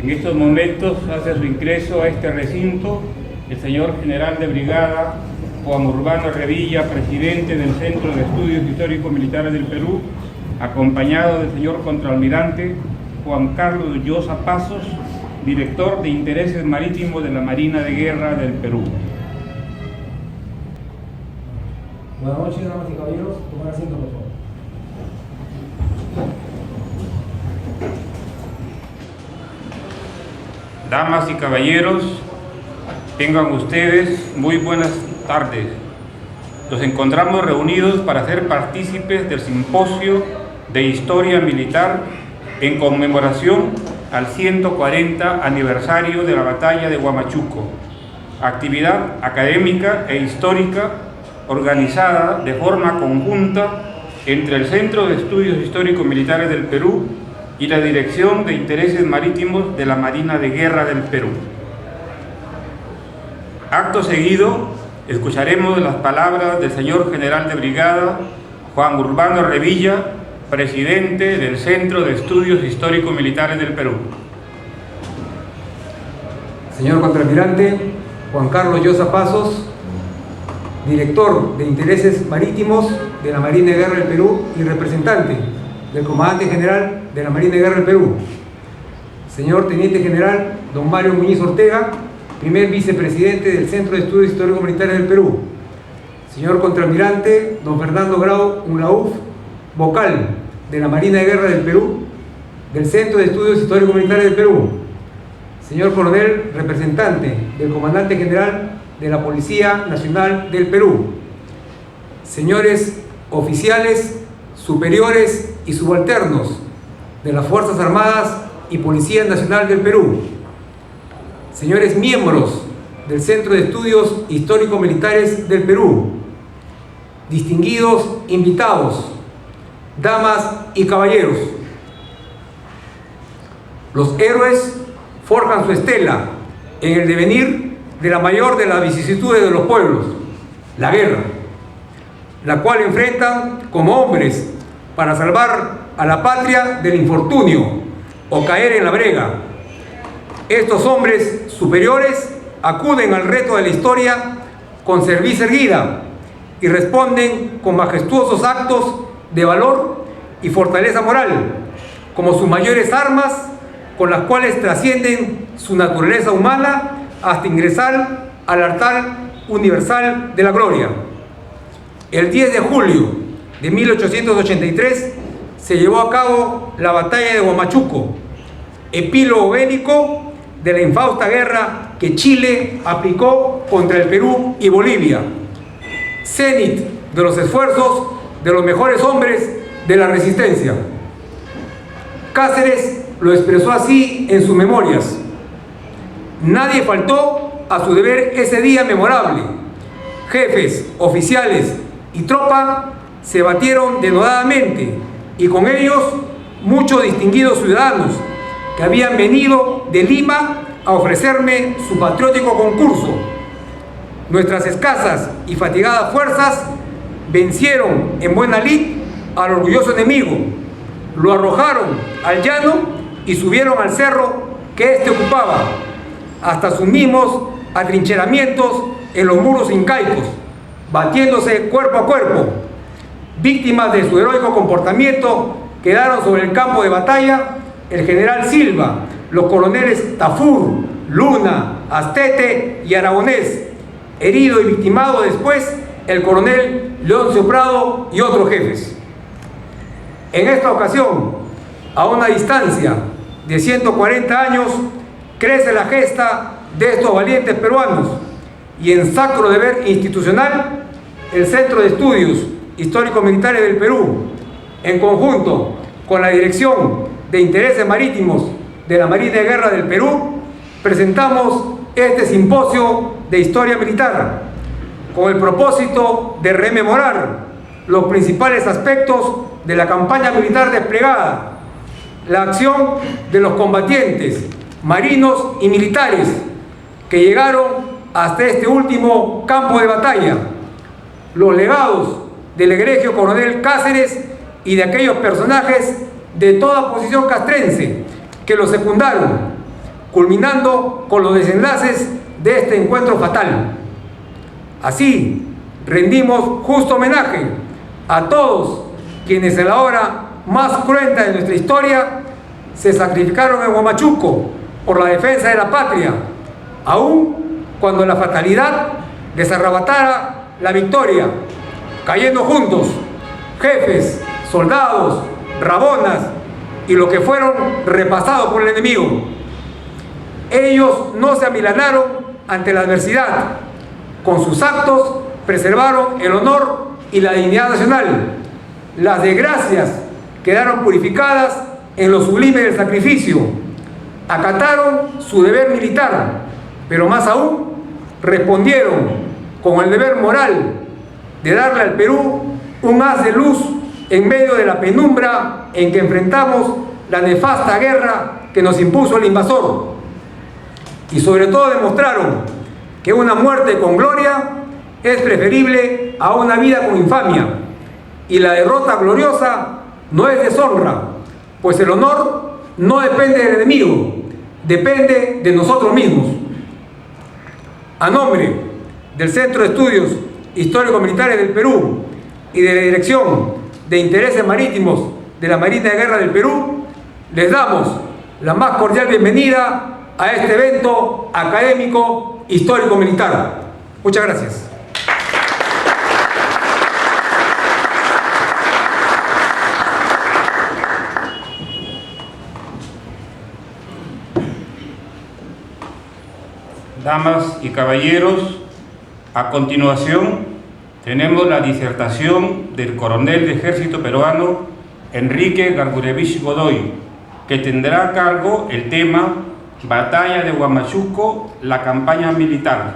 En estos momentos hace su ingreso a este recinto el señor general de brigada Juan Urbano Revilla, presidente del Centro de Estudios Históricos Militares del Perú, acompañado del señor contraalmirante Juan Carlos Llosa Pasos, director de Intereses Marítimos de la Marina de Guerra del Perú. Buenas noches, damas y caballeros. Tomar asiento, por favor. Damas y caballeros, tengan ustedes muy buenas tardes. Nos encontramos reunidos para ser partícipes del Simposio de Historia Militar en conmemoración al 140 aniversario de la Batalla de Huamachuco, actividad académica e histórica organizada de forma conjunta entre el Centro de Estudios Históricos Militares del Perú y la Dirección de Intereses Marítimos de la Marina de Guerra del Perú. Acto seguido, escucharemos las palabras del señor general de brigada Juan Urbano Revilla, presidente del Centro de Estudios Históricos Militares del Perú. Señor contraalmirante Juan Carlos Llosa Pasos, director de Intereses Marítimos de la Marina de Guerra del Perú y representante del Comandante General de la Marina de Guerra del Perú. Señor Teniente General don Mario Muñiz Ortega, primer vicepresidente del Centro de Estudios Históricos Militares del Perú. Señor contraalmirante don Fernando Grau Unlauf, vocal de la Marina de Guerra del Perú, del Centro de Estudios Históricos Militares del Perú. Señor coronel representante del Comandante General de la Policía Nacional del Perú. Señores oficiales, superiores y subalternos de las Fuerzas Armadas y Policía Nacional del Perú. Señores miembros del Centro de Estudios Históricos Militares del Perú. Distinguidos invitados, damas y caballeros. Los héroes forjan su estela en el devenir de la mayor de las vicisitudes de los pueblos, la guerra, la cual enfrentan como hombres para salvar a la patria del infortunio o caer en la brega. Estos hombres superiores acuden al reto de la historia con cerviz erguida y responden con majestuosos actos de valor y fortaleza moral, como sus mayores armas con las cuales trascienden su naturaleza humana hasta ingresar al altar universal de la gloria. El 10 de julio de 1883 se llevó a cabo la batalla de Huamachuco, epílogo bélico de la infausta guerra que Chile aplicó contra el Perú y Bolivia, cenit de los esfuerzos de los mejores hombres de la resistencia. Cáceres lo expresó así en sus memorias: nadie faltó a su deber ese día memorable. Jefes, oficiales y tropa se batieron denodadamente, y con ellos muchos distinguidos ciudadanos que habían venido de Lima a ofrecerme su patriótico concurso. Nuestras escasas y fatigadas fuerzas vencieron en buena lid al orgulloso enemigo, lo arrojaron al llano y subieron al cerro que éste ocupaba, hasta sus mismos atrincheramientos en los muros incaicos, batiéndose cuerpo a cuerpo. Víctimas de su heroico comportamiento quedaron sobre el campo de batalla el general Silva, los coroneles Tafur, Luna, Astete y Aragonés, herido y victimado después el coronel Leoncio Prado y otros jefes. En esta ocasión, a una distancia de 140 años, crece la gesta de estos valientes peruanos, y en sacro deber institucional, el Centro de Estudios Históricos Militares del Perú, en conjunto con la Dirección de Intereses Marítimos de la Marina de Guerra del Perú, presentamos este simposio de historia militar con el propósito de rememorar los principales aspectos de la campaña militar desplegada, la acción de los combatientes marinos y militares que llegaron hasta este último campo de batalla, los legados del egregio coronel Cáceres y de aquellos personajes de toda posición castrense que lo secundaron, culminando con los desenlaces de este encuentro fatal. Así, rendimos justo homenaje a todos quienes en la hora más cruenta de nuestra historia se sacrificaron en Huamachuco por la defensa de la patria, aun cuando la fatalidad les arrebatara la victoria, cayendo juntos jefes, soldados, rabonas y lo que fueron repasados por el enemigo. Ellos no se amilanaron ante la adversidad. Con sus actos preservaron el honor y la dignidad nacional. Las desgracias quedaron purificadas en lo sublime del sacrificio. Acataron su deber militar, pero más aún respondieron con el deber moral de darle al Perú un haz de luz en medio de la penumbra en que enfrentamos la nefasta guerra que nos impuso el invasor. Y sobre todo demostraron que una muerte con gloria es preferible a una vida con infamia, y la derrota gloriosa no es deshonra, pues el honor no depende del enemigo, depende de nosotros mismos. A nombre del Centro de Estudios Histórico-Militares del Perú y de la Dirección de Intereses Marítimos de la Marina de Guerra del Perú, les damos la más cordial bienvenida a este evento académico histórico-militar. Muchas gracias. Damas y caballeros, a continuación tenemos la disertación del coronel de ejército peruano Enrique Gargurevich Godoy, que tendrá a cargo el tema Batalla de Huamachuco, la campaña militar.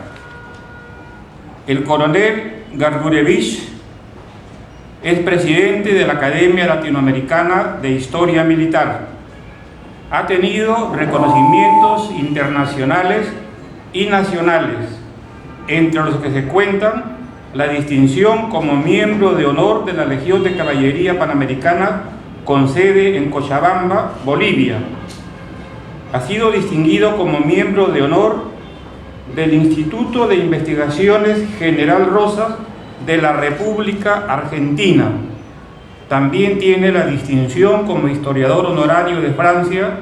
El coronel Gargurevich es presidente de la Academia Latinoamericana de Historia Militar. Ha tenido reconocimientos internacionales y nacionales, entre los que se cuentan la distinción como miembro de honor de la Legión de Caballería Panamericana con sede en Cochabamba, Bolivia. Ha sido distinguido como miembro de honor del Instituto de Investigaciones General Rosas de la República Argentina. También tiene la distinción como historiador honorario de Francia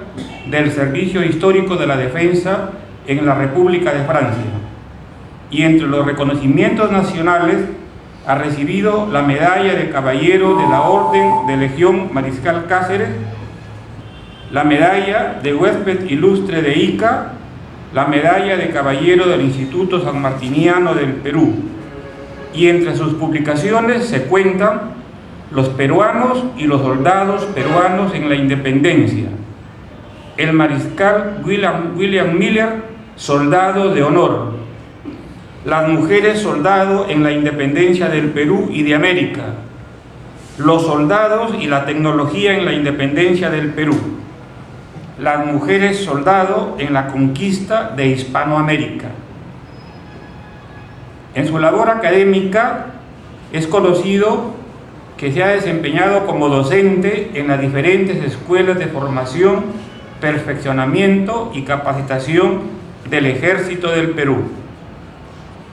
del Servicio Histórico de la Defensa en la República de Francia. Y entre los reconocimientos nacionales ha recibido la Medalla de Caballero de la Orden de Legión Mariscal Cáceres, la Medalla de Huésped Ilustre de Ica, la Medalla de Caballero del Instituto Sanmartiniano del Perú. Y entre sus publicaciones se cuentan Los peruanos y los soldados peruanos en la independencia, el mariscal William Miller, soldado de honor, las mujeres soldado en la independencia del Perú y de América, los soldados y la tecnología en la independencia del Perú, las mujeres soldado en la conquista de Hispanoamérica. En su labor académica es conocido que se ha desempeñado como docente en las diferentes escuelas de formación, perfeccionamiento y capacitación del Ejército del Perú.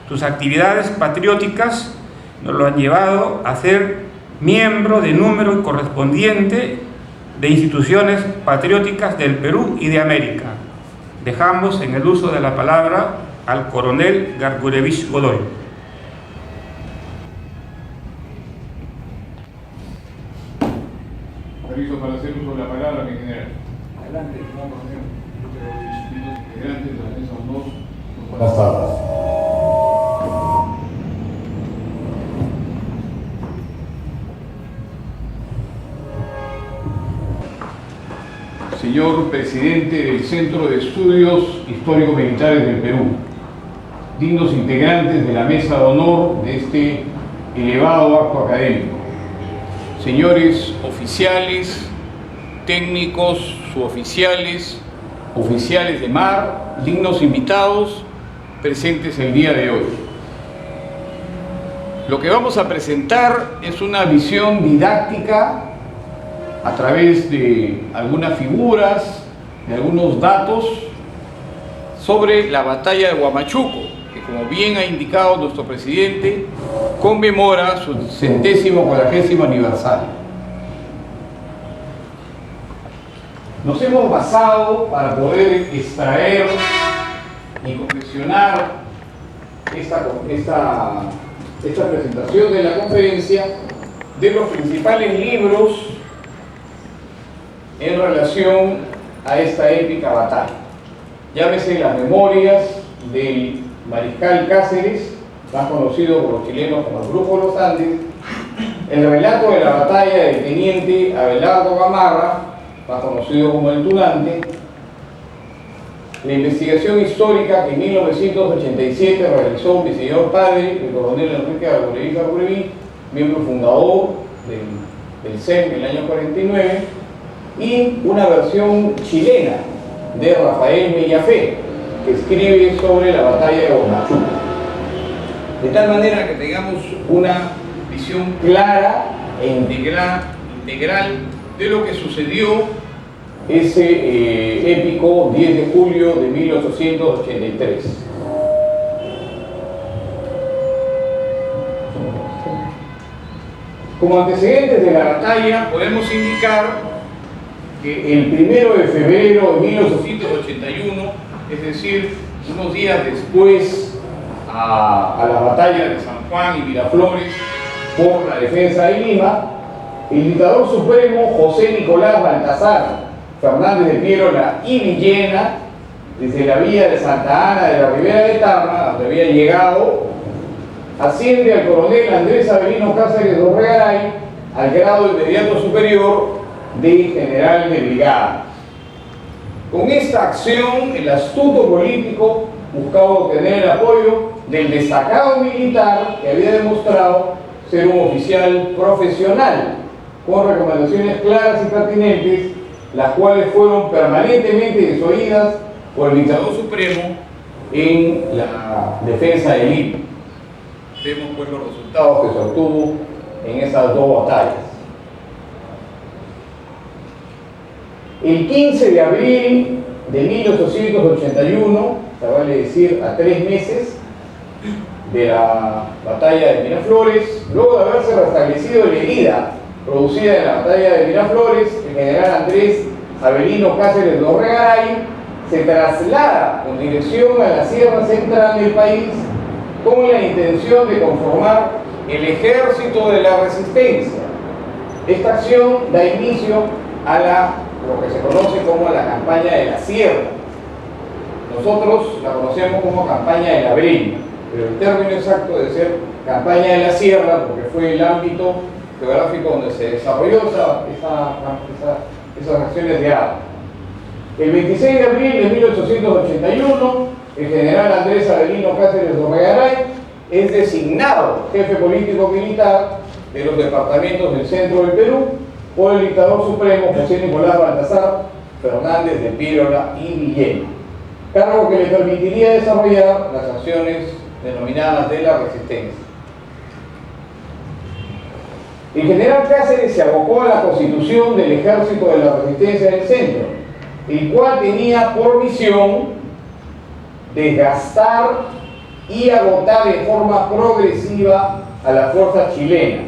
Sus actividades patrióticas nos lo han llevado a ser miembro de número correspondiente de instituciones patrióticas del Perú y de América. Dejamos en el uso de la palabra al coronel Gargurevich Godoy. Permiso para hacer uso de la palabra, mi general. Adelante, señor coronel. Integrantes de la mesa de honor. Buenas tardes. Señor presidente del Centro de Estudios Histórico-Militares del Perú, dignos integrantes de la mesa de honor de este elevado acto académico, señores oficiales, técnicos, suboficiales, oficiales de mar, dignos invitados presentes el día de hoy. Lo que vamos a presentar es una visión didáctica a través de algunas figuras, de algunos datos sobre la batalla de Huamachuco, que como bien ha indicado nuestro presidente, conmemora su 140º aniversario. Nos hemos basado para poder extraer y confeccionar esta presentación de la conferencia de los principales libros en relación a esta épica batalla. Llámese las memorias del mariscal Cáceres, más conocido por los chilenos como el Grupo de los Andes, el relato de la batalla del teniente Abelardo Gamarra, más conocido como el Tunante, la investigación histórica que en 1987 realizó mi señor padre, el coronel Enrique Arboleví Arboleví, miembro fundador del CEM en el año 49, y una versión chilena de Rafael Mellafé, que escribe sobre la batalla de Huamachuco. De tal manera que tengamos una visión clara e integral de lo que sucedió ese épico 10 de julio de 1883. Como antecedentes de la batalla podemos indicar que el 1 de febrero de 1881, es decir, unos días después a la batalla de San Juan y Miraflores por la defensa de Lima, el dictador supremo José Nicolás Baltasar Fernández de Piérola y Villena, desde la vía de Santa Ana de la Ribera de Tama, donde había llegado, asciende al coronel Andrés Avelino Cáceres Dorregaray al grado inmediato superior de general de brigada. Con esta acción, el astuto político buscaba obtener el apoyo del destacado militar que había demostrado ser un oficial profesional, con recomendaciones claras y pertinentes, las cuales fueron permanentemente desoídas por el dictador supremo en la defensa de Lima. Vemos pues los resultados que se obtuvo en esas dos batallas. El 15 de abril de 1881, se vale decir a 3 meses de la batalla de Miraflores, luego de haberse restablecido la herida producida en la batalla de Miraflores, el general Andrés Avelino Cáceres Dorregaray se traslada con dirección a la sierra central del país con la intención de conformar el ejército de la resistencia. Esta acción da inicio a lo que se conoce como la campaña de la sierra. Nosotros la conocemos como campaña de la Breña, pero el término exacto debe ser campaña de la sierra porque fue el ámbito geográfico donde se desarrolló esas acciones de armas. El 26 de abril de 1881, el general Andrés Avelino Cáceres Dorregaray es designado jefe político militar de los departamentos del centro del Perú por el dictador supremo José Nicolás Baltasar Fernández de Piérola y Villena, cargo que le permitiría desarrollar las acciones denominadas de la resistencia. El general Cáceres se abocó a la constitución del Ejército de la Resistencia del Centro, el cual tenía por misión desgastar y agotar de forma progresiva a la fuerza chilena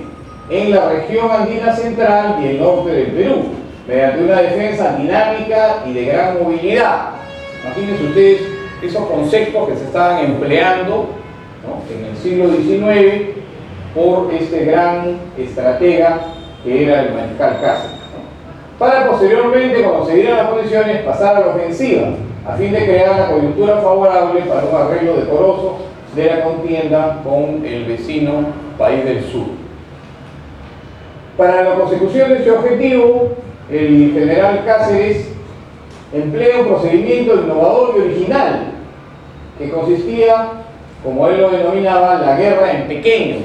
en la región andina central y el norte del Perú, mediante una defensa dinámica y de gran movilidad. Imagínense ustedes esos conceptos que se estaban empleando, ¿no?, en el siglo XIX por este gran estratega que era el mariscal Cáceres, ¿no?, para posteriormente, cuando se dieran las condiciones, pasar a la ofensiva, a fin de crear la coyuntura favorable para un arreglo decoroso de la contienda con el vecino país del sur. Para la consecución de este objetivo, el general Cáceres emplea un procedimiento innovador y original que consistía, como él lo denominaba, la guerra en pequeño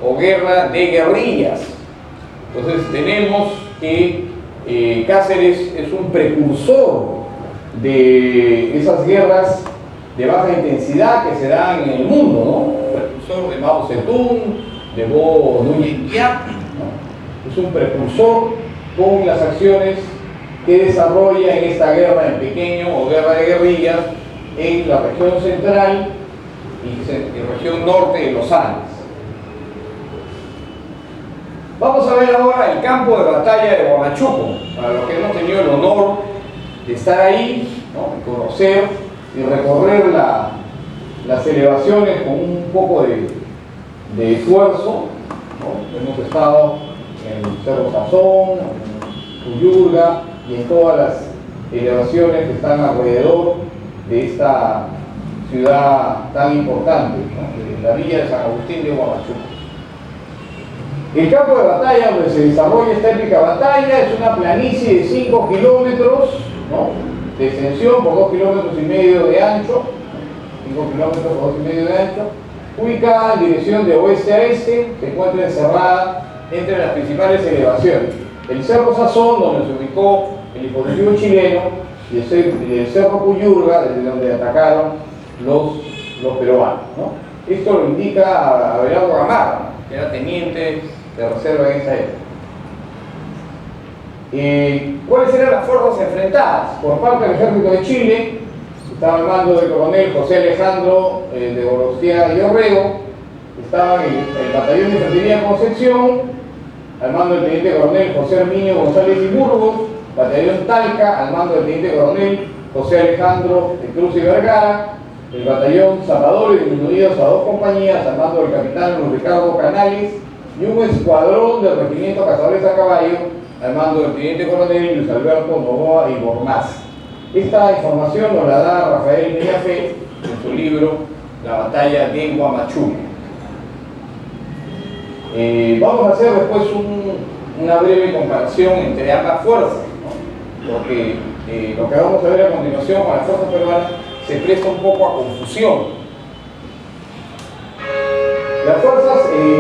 o guerra de guerrillas. Entonces tenemos que Cáceres es un precursor de esas guerras de baja intensidad que se dan en el mundo, ¿no? Precursor de Mao Zedong, de Bo Núñez Diap, ¿no? Es un precursor con las acciones que desarrolla en esta guerra en pequeño o guerra de guerrillas en la región central y región norte de los Andes. Vamos a ver ahora el campo de batalla de Huamachuco, para los que hemos tenido el honor de estar ahí, ¿no? Y conocer y recorrer las elevaciones con un poco de esfuerzo, ¿no? Hemos estado en el Cerro Sazón, en Puyurga y en todas las elevaciones que están alrededor de esta ciudad tan importante, ¿no? De la villa de San Agustín de Huamachuco. El campo de batalla donde se desarrolla esta épica batalla es una planicie de 5 kilómetros, ¿no? De extensión por 2,5 kilómetros de ancho, 5 kilómetros por 2,5 de ancho, ubicada en dirección de oeste a este, se encuentra encerrada entre las principales elevaciones: el Cerro Sazón, donde se ubicó el dispositivo chileno, y el Cerro Puyurga, desde donde atacaron los peruanos, ¿no? Esto lo indica Abelardo Gamarra, que era teniente de reserva en esa época. ¿Cuáles eran las fuerzas enfrentadas? Por parte del ejército de Chile, estaba al mando del coronel José Alejandro de Gorostiaga y Orrego, estaba el batallón de infantería Concepción, al mando del teniente coronel José Herminio González y Burgos, batallón Talca, al mando del teniente coronel José Alejandro de Cruz y Vergara, el batallón Zapadores disminuidos a 2 compañías, al mando del capitán Luis Ricardo Canales, y un escuadrón del regimiento Cazadores a Caballo, al mando del teniente coronel Luis Alberto Novoa y Bormaz. Esta información nos la da Rafael Mediafé en su libro La batalla de Huamachuco. Vamos a hacer después una breve comparación entre ambas fuerzas, ¿no? Porque lo que vamos a ver a continuación con las fuerzas peruanas se presta un poco a confusión. Las fuerzas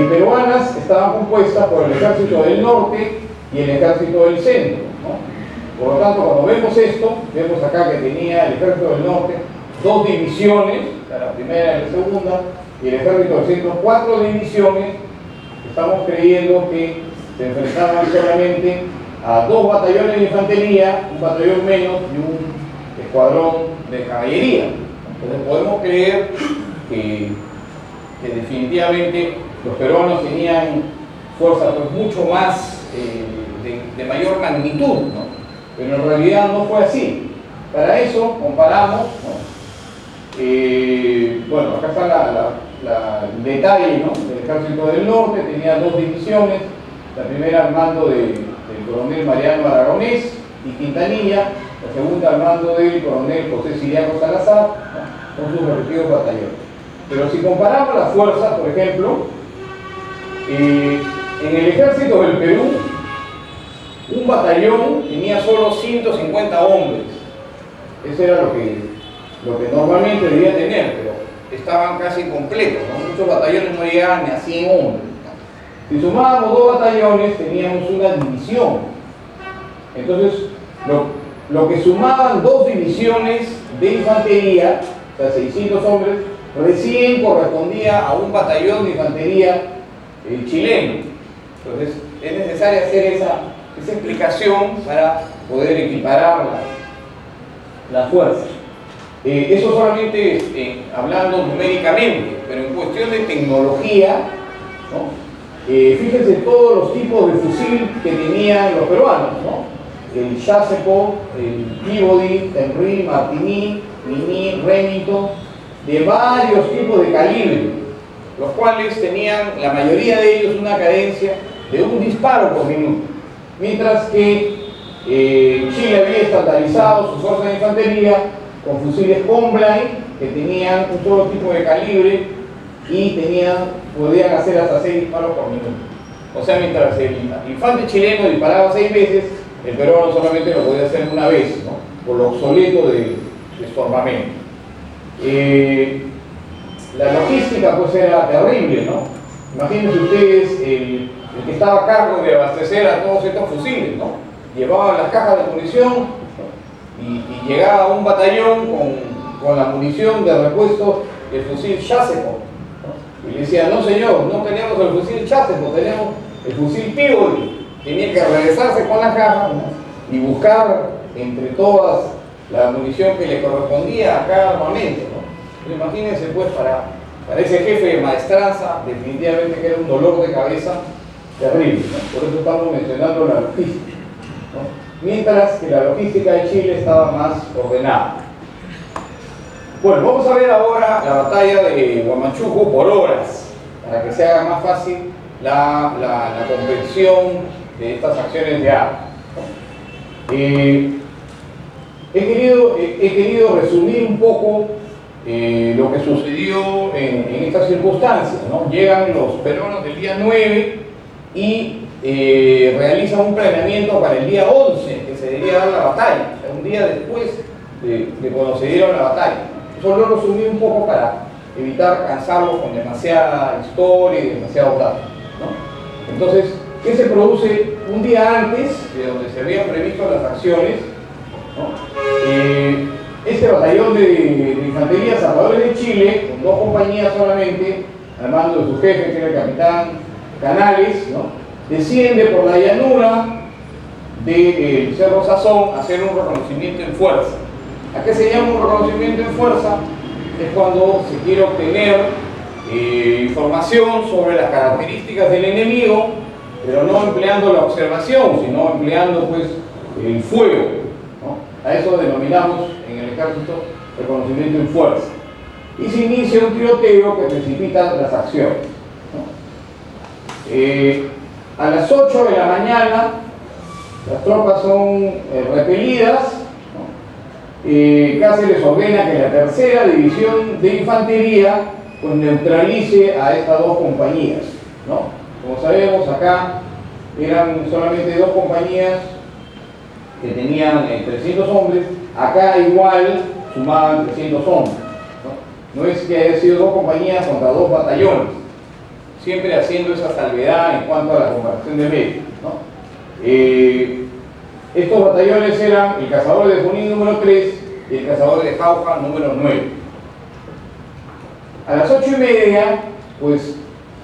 peruanas estaban compuestas por el ejército del norte y el ejército del centro, ¿no? Por lo tanto, cuando vemos esto, vemos acá que tenía el ejército del norte 2 divisiones, la primera y la segunda, y el ejército del centro 4 divisiones. Estamos creyendo que se enfrentaban solamente a 2 batallones de infantería, un batallón menos y un escuadrón de caballería. Entonces podemos creer que definitivamente los peruanos tenían fuerzas pues mucho más de mayor magnitud, ¿no? Pero en realidad no fue así. Para eso comparamos, ¿no? Bueno, acá está el detalle, ¿no? Del ejército del norte, tenía 2 divisiones, la primera al mando del coronel Mariano Aragonés y Quintanilla, la segunda al mando del coronel José Siriaco Salazar, ¿no? Con sus respectivos batallones. Pero si comparamos las fuerzas, por ejemplo, en el ejército del Perú, un batallón tenía solo 150 hombres. Eso era lo que normalmente debía tener, pero estaban casi completos, ¿no? Muchos batallones no llegaban ni a 100 hombres. Si sumábamos 2 batallones, teníamos una división. Entonces, lo que sumaban 2 divisiones de infantería, o sea, 600 hombres, recién correspondía a un batallón de infantería chileno. Entonces es necesario hacer esa explicación para poder equiparar las fuerzas. Eso solamente hablando numéricamente, pero en cuestión de tecnología, ¿no? Fíjense todos los tipos de fusil que tenían los peruanos, ¿no? El Chassepot, el Peabody, Henry, Martini, Mini, Remington, de varios tipos de calibre, los cuales tenían, la mayoría de ellos, una cadencia de un disparo por minuto, mientras que Chile había estandarizado sus fuerzas de infantería con fusiles Combline que tenían un solo tipo de calibre y podían hacer hasta 6 disparos por minuto. O sea, mientras el infante chileno disparaba 6 veces, el peruano solamente lo podía hacer una vez, ¿no? Por lo obsoleto de su armamento. La logística pues era terrible, ¿no? Imagínense ustedes el que estaba a cargo de abastecer a todos estos fusiles, ¿no? Llevaba las cajas de munición, ¿no? y llegaba un batallón con la munición de repuesto del fusil Chassepot, ¿no? Y le decía, no señor, no tenemos el fusil Chassepot, tenemos el fusil Peabody. Tenía que regresarse con la caja, ¿no? Y buscar entre todas la munición que le correspondía a cada armamento, ¿no? Pero imagínense pues para ese jefe de maestranza, definitivamente que era un dolor de cabeza terrible, ¿no? Por eso estamos mencionando la logística, ¿no? Mientras que la logística de Chile estaba más ordenada. Bueno, vamos a ver ahora la batalla de Huamachuco por horas, para que se haga más fácil la comprensión de estas acciones de armas, ¿no? He querido resumir un poco lo que sucedió en estas circunstancias, ¿no? Llegan los peruanos el día 9 y realizan un planeamiento para el día 11, que se debería dar la batalla, o sea, un día después de cuando se dieron la batalla. Eso lo resumí un poco para evitar cansarlos con demasiada historia y demasiados datos, ¿no? Entonces, ¿qué se produce un día antes de donde se habían previsto las acciones, ¿no? Este batallón de infantería Salvadores de Chile, con 2 compañías solamente, al mando de su jefe, que era el capitán Canales, ¿no? Desciende por la llanura del Cerro Sazón a hacer un reconocimiento en fuerza. ¿A qué se llama un reconocimiento en fuerza? Es cuando se quiere obtener información sobre las características del enemigo, pero no empleando la observación, sino empleando pues el fuego, ¿no? A eso denominamos en el ejército reconocimiento en fuerza. Y se inicia un tiroteo que precipita las acciones, ¿no? A las 8 de la mañana las tropas son repelidas, ¿no? Cáceres ordena que la tercera división de infantería pues neutralice a estas 2 compañías, ¿no? Como sabemos, acá eran solamente 2 compañías que tenían 300 hombres, acá igual sumaban 300 hombres, ¿no? No es que haya sido 2 compañías contra 2 batallones, siempre haciendo esa salvedad en cuanto a la comparación de medios, ¿no? Estos batallones eran el Cazador de Junín número 3 y el Cazador de Jauja número 9. A las 8:30, pues,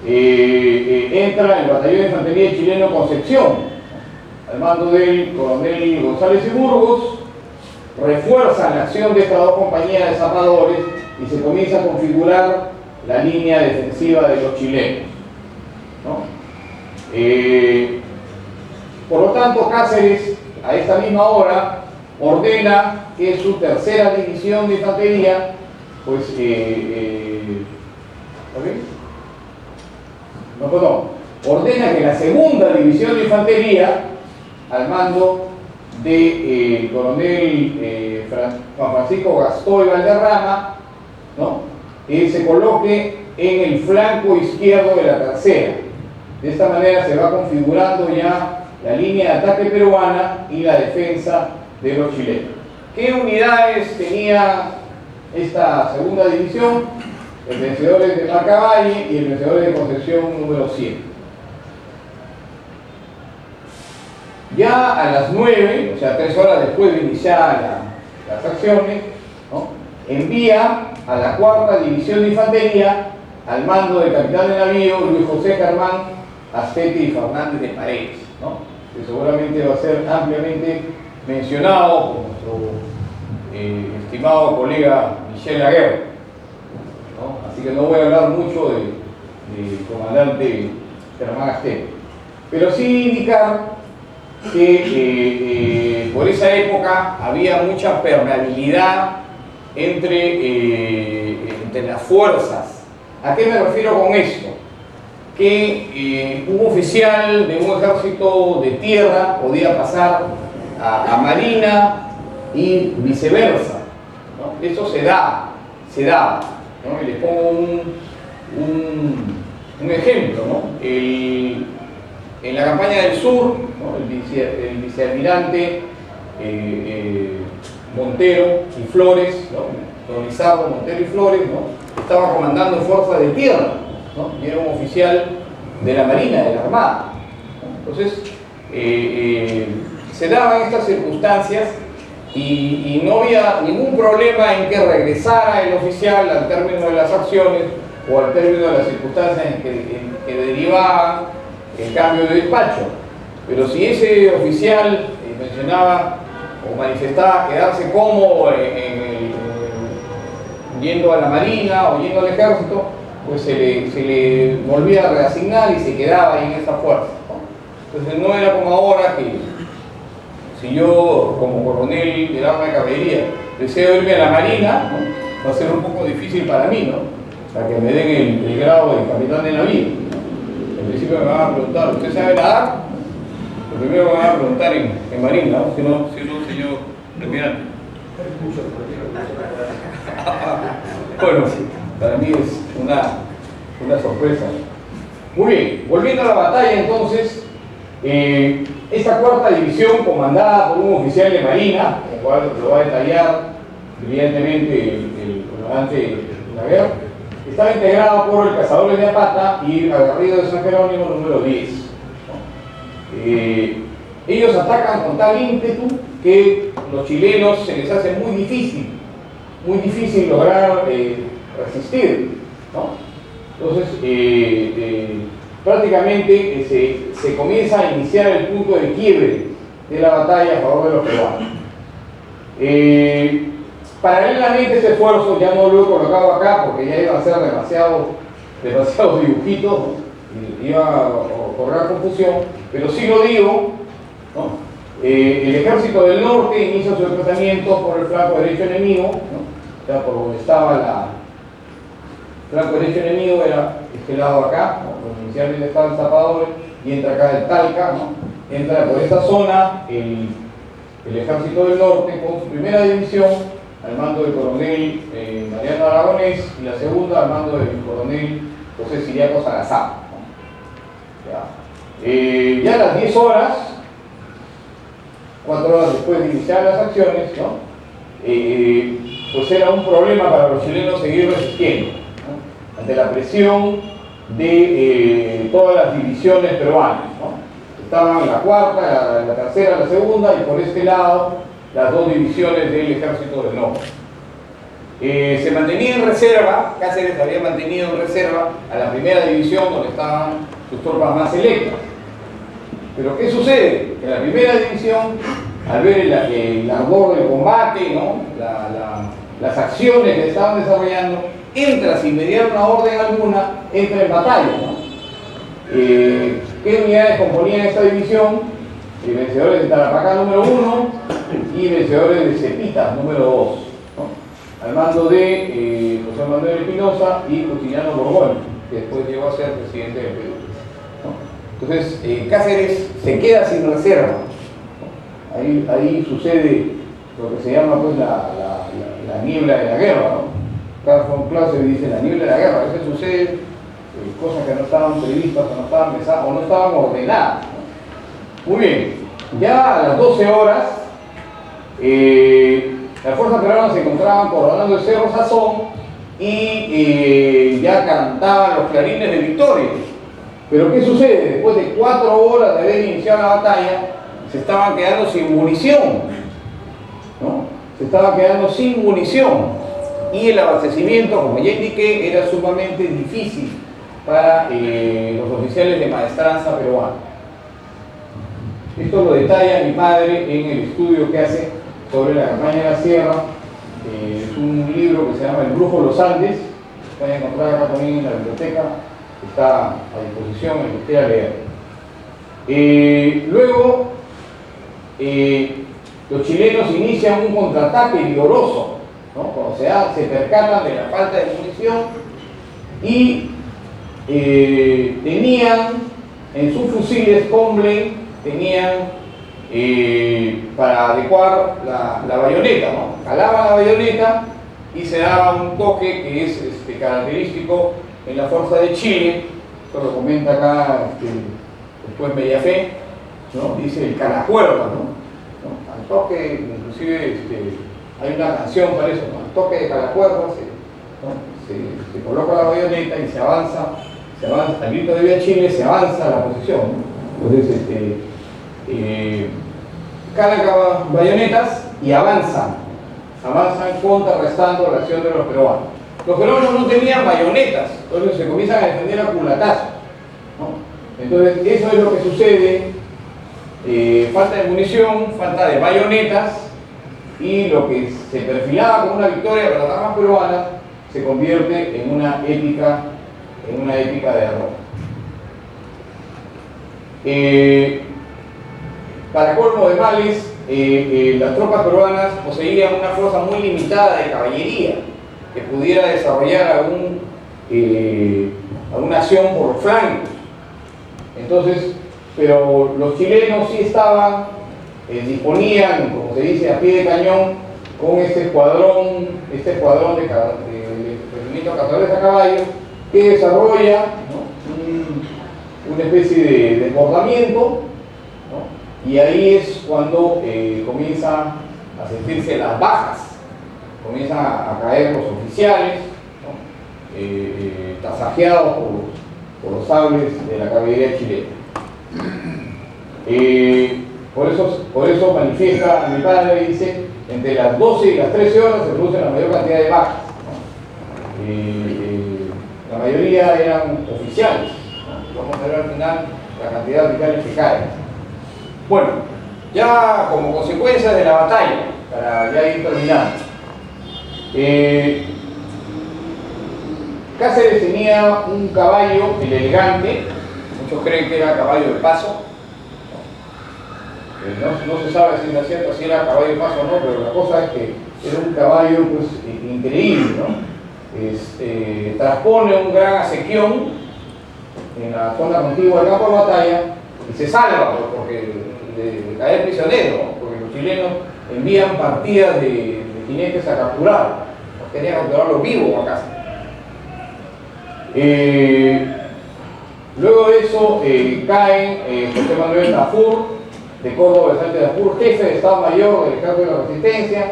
entra el batallón de infantería chileno Concepción, al mando del coronel González y Burgos, refuerzan la acción de estas 2 compañías de zapadores y se comienza a configurar la línea defensiva de los chilenos, ¿no? Por lo tanto, Cáceres, a esta misma hora, ordena que su tercera división de infantería, pues, ¿está bien? No, perdón. Ordena que la segunda división de infantería, al mando de coronel Juan Francisco Gastoy Valderrama, ¿no? Se coloque en el flanco izquierdo de la tercera. De esta manera se va configurando ya la línea de ataque peruana y la defensa de los chilenos. ¿Qué unidades tenía esta segunda división? El Vencedores de Marcavalle y el Vencedores de Concepción número 100. Ya a las 9, o sea 3 horas después de iniciar las acciones, ¿no? Envía a la 4ª división de infantería al mando del capitán de navío Luis José Germán Astete y Fernández de Paredes, ¿no? Que seguramente va a ser ampliamente mencionado por nuestro estimado colega Michel Aguirre, ¿no? Así que no voy a hablar mucho del comandante Germán Astete, pero sí indicar que por esa época había mucha permeabilidad entre las fuerzas. ¿A qué me refiero con esto? Que un oficial de un ejército de tierra podía pasar a marina y viceversa, ¿no? Eso se da, ¿no? Y les pongo un ejemplo, ¿no? En la campaña del sur, ¿no? el vicealmirante Montero y Flores, ¿no? Don Lizardo Montero y Flores, ¿no? Estaba comandando fuerzas de tierra, ¿no? Y era un oficial de la Marina, de la Armada, ¿no? Entonces, se daban estas circunstancias y no había ningún problema en que regresara el oficial al término de las acciones o al término de las circunstancias en que derivaba el cambio de despacho. Pero si ese oficial mencionaba o manifestaba quedarse cómodo yendo a la marina o yendo al ejército, pues se le volvía a reasignar y se quedaba ahí en esa fuerza, ¿no? Entonces no era como ahora que si yo como coronel del arma de caballería deseo irme a la marina, ¿no? Va a ser un poco difícil para mí, ¿no? Para que me den el grado de capitán de navío. En principio me van a preguntar, ¿usted sabe nadar? Lo primero me van a preguntar en marina, ¿no? Si no, señor almirante. Bueno, para mí es una sorpresa. Muy bien, volviendo a la batalla entonces, esta cuarta división comandada por un oficial de marina, el cual lo va a detallar brillantemente el comandante de la guerra, estaba integrada por el Cazadores de Apata y el aguerrido de San Jerónimo número 10. Ellos atacan con tal ímpetu que los chilenos se les hace muy difícil lograr resistir, ¿no? Entonces, prácticamente se comienza a iniciar el punto de quiebre de la batalla a favor de los peruanos. Paralelamente a este esfuerzo, ya no lo he colocado acá porque ya iban a ser demasiados dibujitos, ¿no? Iba a correr confusión, pero sí lo digo, ¿no? El ejército del norte inicia su desplazamiento por el flanco derecho enemigo, ¿no? O sea, por donde estaba el flanco derecho enemigo era este lado acá, ¿no? Inicialmente estaban Zapadores y entra acá el Talca, ¿no? Entra por esta zona el ejército del norte con su primera división al mando del coronel Mariano Aragonés y la segunda al mando del coronel José Siriaco Salazar, ¿no? Ya a las 10 horas, 4 horas después de iniciar las acciones, ¿no? Pues era un problema para los chilenos seguir resistiendo, ¿no? Ante la presión de todas las divisiones peruanas, ¿no? Estaban la cuarta, la tercera, la segunda y por este lado las dos divisiones del ejército del norte. Se mantenía en reserva, Cáceres había mantenido en reserva a la primera división donde estaban sus tropas más selectas. Pero ¿qué sucede? Que la primera división, al ver el ardor del combate, ¿no? Las acciones que estaban desarrollando, entra sin mediar una orden alguna, entra en batalla, ¿no? ¿Qué unidades componían esta división? Vencedores de Tarapacá número 1 y vencedores de Cepitas número 2, ¿no? Al mando de José Manuel Espinosa y Justiniano Borbón, que después llegó a ser presidente del Perú, ¿no? Entonces, Cáceres se queda sin reserva, ¿no? Ahí sucede lo que se llama pues la niebla de la guerra, ¿no? Carl von Clausewitz dice la niebla de la guerra. A veces sucede cosas que no estaban previstas o no estaban pensadas o no estaban ordenadas, ¿no? Muy bien, ya a las 12 horas las fuerzas peruanas se encontraban coronando el Cerro Sazón y ya cantaban los clarines de victoria. Pero ¿qué sucede? Después de 4 horas de haber iniciado la batalla, se estaban quedando sin munición, ¿no? Se estaban quedando sin munición y el abastecimiento, como ya indiqué, era sumamente difícil para los oficiales de maestranza peruana. Esto lo detalla mi padre en el estudio que hace sobre la campaña de la sierra. Es un libro que se llama El Brujo de los Andes, que pueden encontrar acá también en la biblioteca, está a disposición, el que quiera leer. Luego, los chilenos inician un contraataque vigoroso, ¿no? Cuando se percatan de la falta de munición y tenían en sus fusiles Comble, tenían para adecuar la bayoneta, ¿no? Jalaban la bayoneta y se daba un toque que es característico en la Fuerza de Chile. Esto lo comenta acá después Mellafé, ¿no? Dice el calacuerda, ¿no? Al toque, inclusive hay una canción para eso, ¿no? Al toque de calacuerda se coloca la bayoneta y se avanza, al grito de Viva Chile se avanza a la posición, ¿no? Entonces calan bayonetas y avanzan contrarrestando la acción de los peruanos. Los peruanos no tenían bayonetas, entonces se comienzan a defender a culatazos, ¿no? Entonces eso es lo que sucede, falta de munición, falta de bayonetas, y lo que se perfilaba como una victoria para las armas peruanas se convierte en una épica derrota. Para colmo de males, las tropas peruanas poseían una fuerza muy limitada de caballería que pudiera desarrollar alguna acción por los flancos. Entonces, pero los chilenos sí disponían, como se dice, a pie de cañón con este escuadrón de cazadores a caballo que desarrolla, ¿no?, una especie de desbordamiento, ¿no? Y ahí es cuando comienzan a sentirse las bajas, comienzan a caer los oficiales, ¿no?, tasajeados por los sables de la caballería chilena. Por eso manifiesta mi padre, dice, entre las 12 y las 13 horas se produce la mayor cantidad de bajas, ¿no? La mayoría eran oficiales, ¿no? Vamos a ver al final la cantidad de oficiales que caen. Bueno, ya como consecuencia de la batalla, para ya ir terminando, Cáceres tenía un caballo, el Elegante. Muchos creen que era caballo de paso. No se sabe si es cierto si era caballo de paso o no, pero la cosa es que era un caballo, pues, increíble, ¿no? Transpone un gran acequión en la zona contigua del campo de batalla y se salva porque de caer prisionero, ¿no? Porque los chilenos envían partidas de jinetes a capturar, los querían capturarlos vivos a casa. Luego de eso caen José Manuel Tafur de Córdoba, Sánchez de Apur, jefe de Estado Mayor del Ejército de la Resistencia,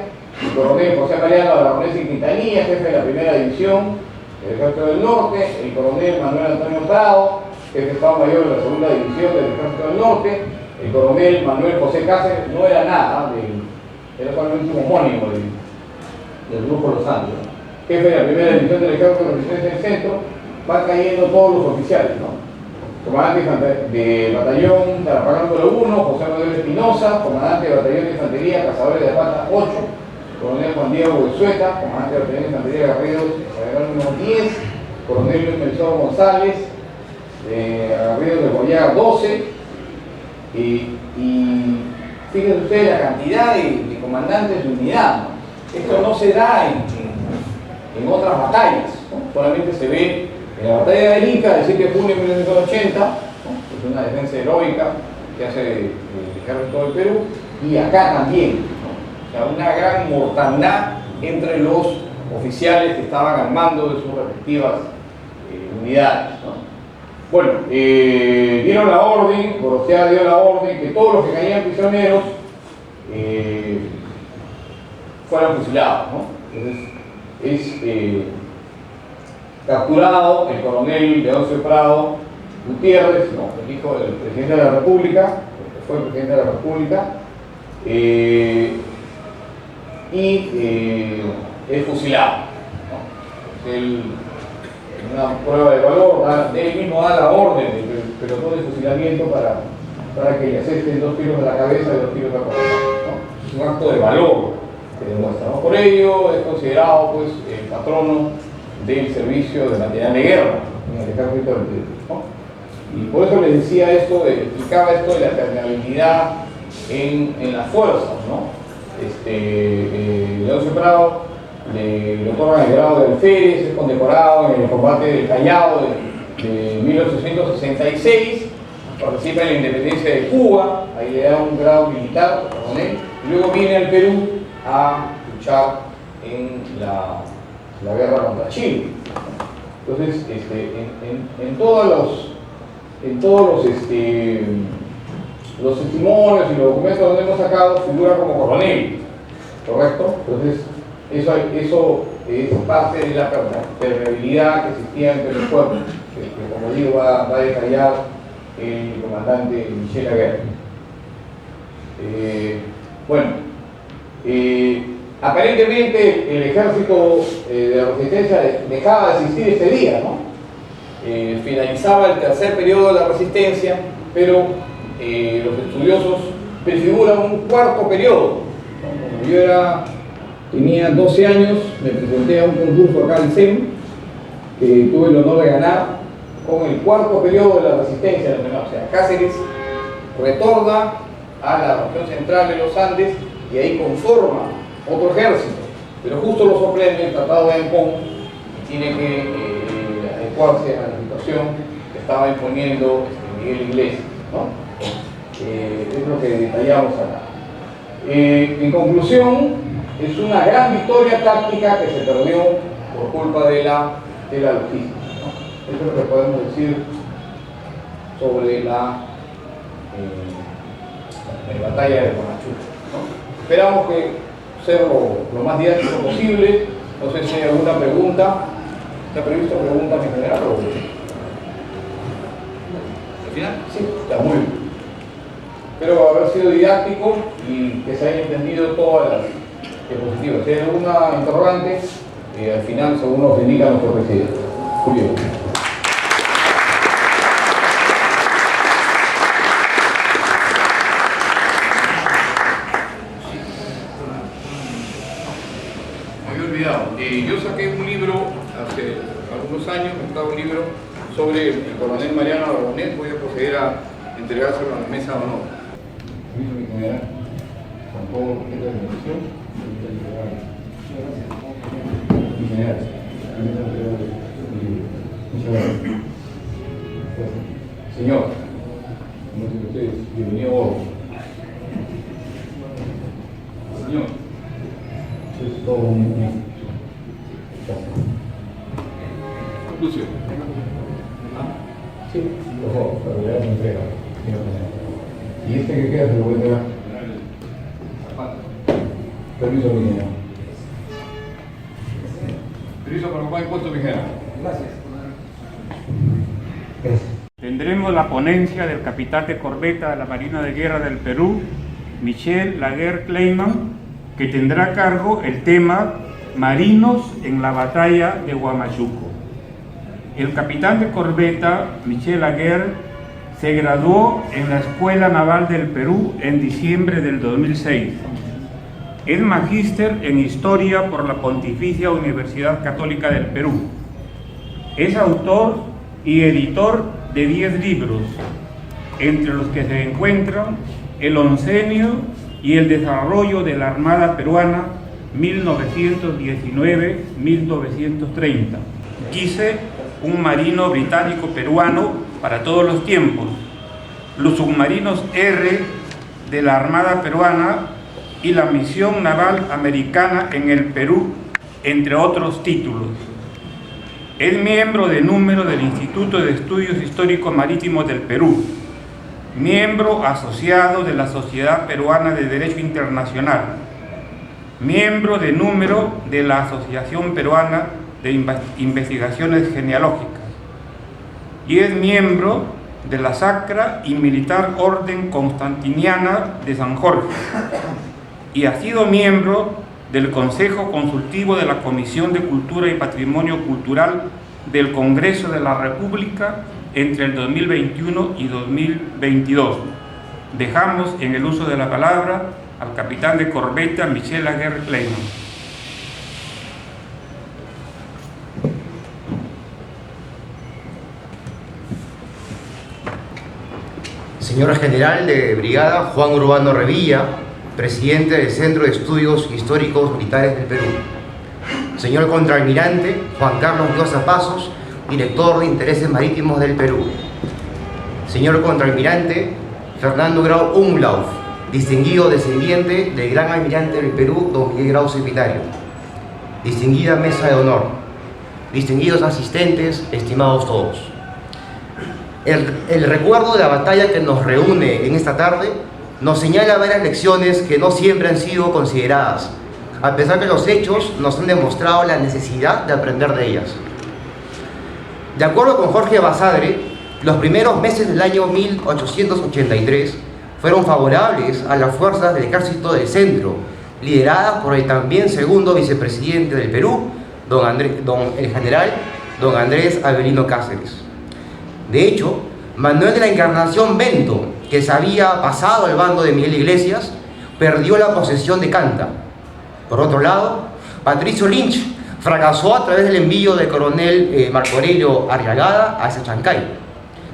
el coronel José Mariano Aragonés y Quintanilla, jefe de la Primera División del Ejército del Norte, el coronel Manuel Antonio Prado, jefe de Estado Mayor de la Segunda División del Ejército del Norte, el coronel Manuel José Cáceres, no era nada, era solamente un homónimo del Grupo Los Andes, ¿no?, jefe de la Primera División del Ejército de la Resistencia del Centro. Van cayendo todos los oficiales, ¿no? Comandante de batallón Tarapacán número 1, José Manuel Espinosa, comandante de batallón de infantería Cazadores de Pata 8, coronel Juan Diego Besueta, comandante de batallón de infantería Garridos, número 10, coronel Luis Melchor González, Garridos de Goyaga 12, y fíjense ustedes la cantidad de comandantes de unidad, ¿no? Esto no se da en otras batallas, ¿no? Solamente se ve en la batalla de Ica, del 7 de junio de 1980, ¿no?, es una defensa heroica que hace el ejército del Perú, y acá también, ¿no? O sea, una gran mortandad entre los oficiales que estaban al mando de sus respectivas unidades, ¿no? Bueno, dieron la orden, Gorostiaga dio la orden que todos los que caían prisioneros fueran fusilados, ¿no? Entonces, capturado el coronel Leoncio Prado Gutiérrez, ¿no?, el hijo del presidente de la República, que fue el presidente de la República, es fusilado, ¿no? Él, en una prueba de valor, él mismo da la orden del pelotón de fusilamiento para que le acepten 2 tiros de la cabeza y 2 tiros de la cabeza, ¿no? Es un acto de valor que demuestra, ¿no? Por ello es considerado, pues, el patrono del servicio de material de guerra en el ejército del Perú, ¿no? Y por eso les decía esto, explicaba esto de la permeabilidad en las fuerzas, ¿no? Leoncio Prado le otorgan el grado de alférez, es condecorado en el combate del Callao de 1866, participa en la independencia de Cuba, ahí le da un grado militar, coronel, y luego viene al Perú a luchar en la guerra contra Chile. Entonces, en todos los testimonios y los documentos donde hemos sacado figura como coronel, ¿correcto? Entonces, eso es parte de la permeabilidad que existía entre los pueblos, que como digo va a detallar el comandante Michel Aguirre. Aparentemente el ejército de la resistencia dejaba de existir ese día, ¿no? Finalizaba el tercer periodo de la resistencia, pero los estudiosos prefiguran un cuarto periodo, ¿no?, Cuando tenía 12 años, me presenté a un concurso acá al CEM, que tuve el honor de ganar con el cuarto periodo de la resistencia nacional. O sea, Cáceres retorna a la región central de los Andes y ahí conforma otro ejército, pero justo lo sorprende el Tratado de Ancón y tiene que adecuarse a la situación que estaba imponiendo Miguel Iglesias, ¿no? Es lo que detallamos acá. En conclusión, es una gran victoria táctica que se perdió por culpa de la logística, ¿no? Eso es lo que podemos decir sobre la batalla de Huamachuco, ¿no? Esperamos que sea lo más didáctico posible. No sé si hay alguna pregunta. ¿Está prevista pregunta en general o...? ¿Al final? Sí, está muy bien. Espero haber sido didáctico y que se haya entendido todas las diapositivas. Si hay alguna interrogante, al final, según nos indica nuestro presidente. Julio. Me había olvidado. Yo saqué un libro hace algunos años, un libro sobre el coronel Mariano Aragonés. Voy a proceder a entregárselo a la mesa de honor. Mi general, con todo lo que es la administración, mi general, muchas gracias. Señor, como dicen ustedes, bienvenido a bordo. Señor, es todo un... Lucio. Sí, por favor, para que le entrega, señor general. Y este que queda se lo voy a entregar. Permiso, mi general. Permiso para ocupar el puesto, mi general. Gracias. Tendremos la ponencia del capitán de corbeta de la Marina de Guerra del Perú, Michel Laguerre Kleiman, que tendrá a cargo el tema Marinos en la batalla de Huamachuco. El capitán de corbeta, Michel Laguerre, se graduó en la Escuela Naval del Perú en diciembre del 2006. Es magíster en Historia por la Pontificia Universidad Católica del Perú. Es autor y editor de 10 libros, entre los que se encuentran El Oncenio y el desarrollo de la Armada Peruana 1919-1930. Quise un marino británico peruano para todos los tiempos, los submarinos R de la Armada Peruana y la misión naval americana en el Perú, entre otros títulos. Es miembro de número del Instituto de Estudios Históricos Marítimos del Perú, miembro asociado de la Sociedad Peruana de Derecho Internacional, miembro de número de la Asociación Peruana de Investigaciones Genealógicas, y es miembro de la Sacra y Militar Orden Constantiniana de San Jorge, y ha sido miembro del Consejo Consultivo de la Comisión de Cultura y Patrimonio Cultural del Congreso de la República entre el 2021 y 2022. Dejamos en el uso de la palabra al capitán de corbeta Michel Laguerre Kleiman. Señor General de Brigada Juan Urbano Revilla, presidente del Centro de Estudios Históricos Militares del Perú. Señor Contraalmirante Juan Carlos Llosa Pasos, director de Intereses Marítimos del Perú. Señor Contraalmirante Fernando Grau Umlauf, distinguido descendiente del gran almirante del Perú, don Miguel Grau Secretario. Distinguida mesa de honor, distinguidos asistentes, estimados todos. El recuerdo de la batalla que nos reúne en esta tarde nos señala varias lecciones que no siempre han sido consideradas, a pesar que los hechos nos han demostrado la necesidad de aprender de ellas. De acuerdo con Jorge Basadre, los primeros meses del año 1883 fueron favorables a las fuerzas del Ejército del Centro, lideradas por el también segundo vicepresidente del Perú, el general don Andrés Avelino Cáceres. De hecho, Manuel de la Encarnación Bento, que se había pasado al bando de Miguel Iglesias, perdió la posesión de Canta, Por otro lado, Patricio Lynch fracasó a través del envío del coronel Marco Aurelio Arriagada hacia Chancay,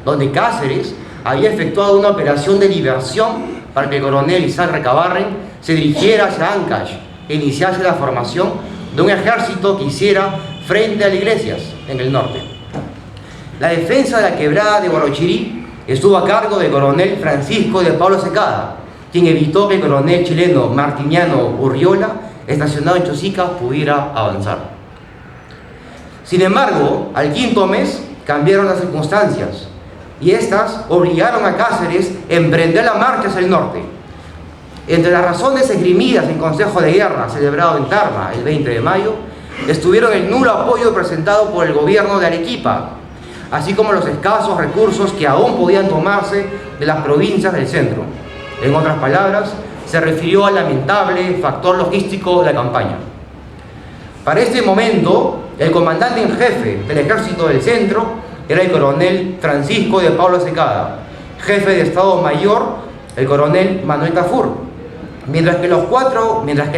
donde Cáceres había efectuado una operación de diversión para que el coronel Isaac Recabarren se dirigiera hacia Ancash e iniciase la formación de un ejército que hiciera frente a las Iglesias en el norte. La defensa de la quebrada de Huarochirí estuvo a cargo del coronel Francisco de Pablo Secada, quien evitó que el coronel chileno Martiniano Urriola, estacionado en Chosica, pudiera avanzar. Sin embargo, al quinto mes cambiaron las circunstancias y estas obligaron a Cáceres a emprender la marcha hacia el norte. Entre las razones esgrimidas en Consejo de Guerra celebrado en Tarma el 20 de mayo, estuvieron el nulo apoyo presentado por el gobierno de Arequipa, así como los escasos recursos que aún podían tomarse de las provincias del centro. En otras palabras, se refirió al lamentable factor logístico de la campaña. Para este momento, el comandante en jefe del ejército del centro era el coronel Francisco de Pablo Secada, jefe de Estado Mayor el coronel Manuel Tafur, mientras que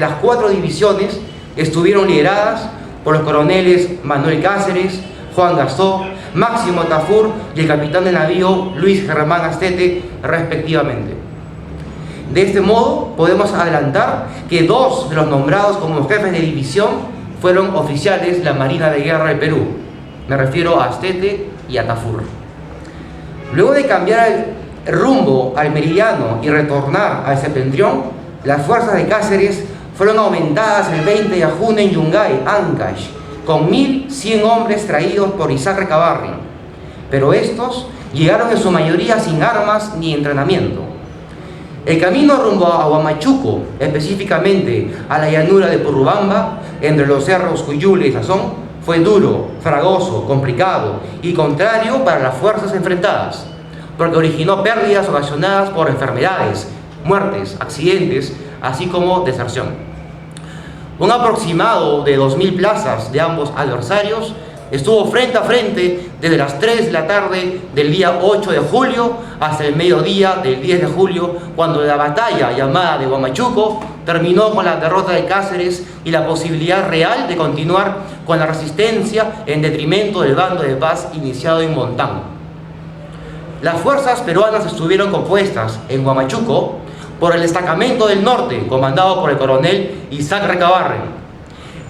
las cuatro divisiones estuvieron lideradas por los coroneles Manuel Cáceres, Juan Gastó, Máximo Tafur y el capitán de navío Luis Germán Astete, respectivamente. De este modo, podemos adelantar que dos de los nombrados como jefes de división fueron oficiales de la Marina de Guerra del Perú. Me refiero a Astete y a Tafur. Luego de cambiar el rumbo al meridiano y retornar al septentrión, las fuerzas de Cáceres fueron aumentadas el 20 de junio en Yungay, Ancash, con 1.100 hombres traídos por Isaac Recabarren, pero estos llegaron en su mayoría sin armas ni entrenamiento. El camino rumbo a Huamachuco, específicamente a la llanura de Purrubamba, entre los cerros Cuyule y Sazón, fue duro, fragoso, complicado y contrario para las fuerzas enfrentadas, porque originó pérdidas ocasionadas por enfermedades, muertes, accidentes, así como deserción. Un aproximado de 2.000 plazas de ambos adversarios estuvo frente a frente desde las 3 de la tarde del día 8 de julio hasta el mediodía del 10 de julio, cuando la batalla llamada de Huamachuco terminó con la derrota de Cáceres y la posibilidad real de continuar con la resistencia en detrimento del bando de paz iniciado en Montán. Las fuerzas peruanas estuvieron compuestas en Huamachuco por el destacamento del norte, comandado por el coronel Isaac Recabarren.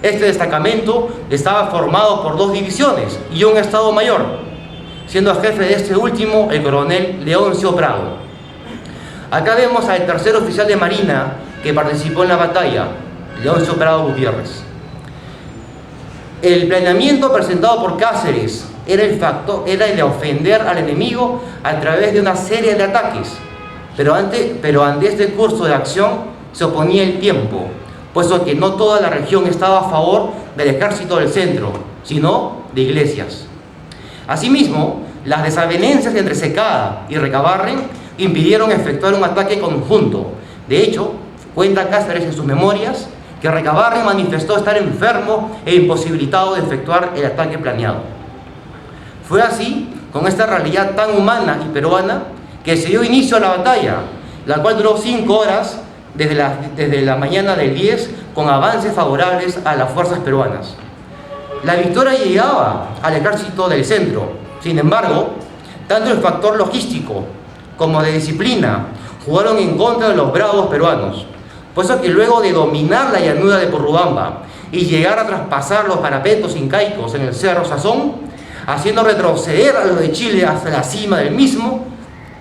Este destacamento estaba formado por 2 divisiones y un estado mayor, siendo jefe de este último el coronel Leoncio Prado. Acá vemos al tercer oficial de Marina que participó en la batalla, Leoncio Prado Gutiérrez. El planeamiento presentado por Cáceres era el de ofender al enemigo a través de una serie de ataques, pero ante este curso de acción se oponía el tiempo, puesto que no toda la región estaba a favor del ejército del centro, sino de Iglesias. Asimismo, las desavenencias entre Secada y Recabarren impidieron efectuar un ataque conjunto. De hecho, cuenta Cáceres en sus memorias que Recabarren manifestó estar enfermo e imposibilitado de efectuar el ataque planeado. Fue así, con esta realidad tan humana y peruana, que se dio inicio a la batalla, la cual duró 5 horas desde la mañana del 10, con avances favorables a las fuerzas peruanas. La victoria llegaba al ejército del centro. Sin embargo, tanto el factor logístico como de disciplina jugaron en contra de los bravos peruanos, puesto que luego de dominar la llanura de Purrubamba y llegar a traspasar los parapetos incaicos en el Cerro Sazón, haciendo retroceder a los de Chile hasta la cima del mismo,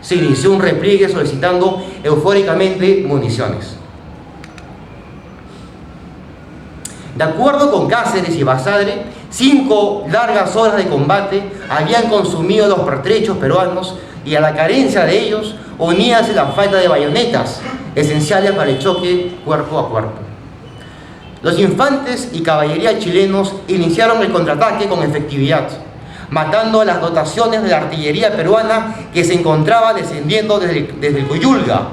se inició un repliegue solicitando eufóricamente municiones. De acuerdo con Cáceres y Basadre, 5 largas horas de combate habían consumido los pertrechos peruanos y a la carencia de ellos uníase la falta de bayonetas, esenciales para el choque cuerpo a cuerpo. Los infantes y caballería chilenos iniciaron el contraataque con efectividad, matando a las dotaciones de la artillería peruana que se encontraba descendiendo desde el Cuyulga.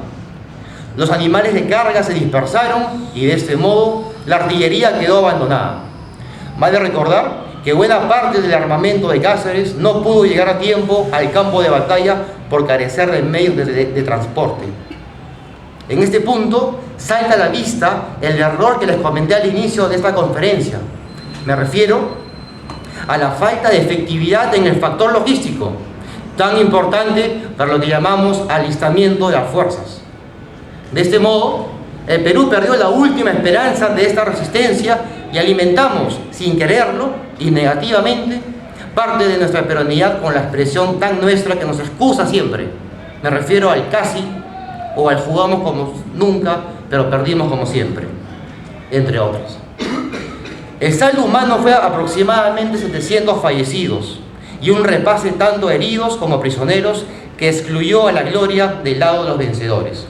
Los animales de carga se dispersaron y de este modo la artillería quedó abandonada. Vale recordar que buena parte del armamento de Cáceres no pudo llegar a tiempo al campo de batalla por carecer de medios de transporte. En este punto salta a la vista el error que les comenté al inicio de esta conferencia. Me refiero a la falta de efectividad en el factor logístico, tan importante para lo que llamamos alistamiento de las fuerzas. De este modo, el Perú perdió la última esperanza de esta resistencia y alimentamos, sin quererlo y negativamente, parte de nuestra peruanidad con la expresión tan nuestra que nos excusa siempre. Me refiero al casi o al jugamos como nunca, pero perdimos como siempre, entre otros. El saldo humano fue aproximadamente 700 fallecidos y un repase tanto heridos como prisioneros que excluyó a la gloria del lado de los vencedores.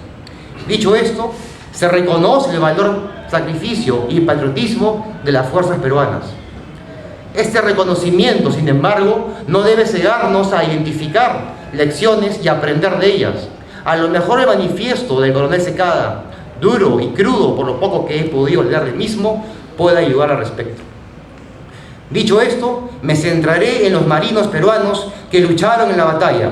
Dicho esto, se reconoce el valor, sacrificio y patriotismo de las fuerzas peruanas. Este reconocimiento, sin embargo, no debe cegarnos a identificar lecciones y aprender de ellas. A lo mejor el manifiesto del coronel Secada, duro y crudo por lo poco que he podido leer del mismo, puede ayudar al respecto. Dicho esto, me centraré en los marinos peruanos que lucharon en la batalla.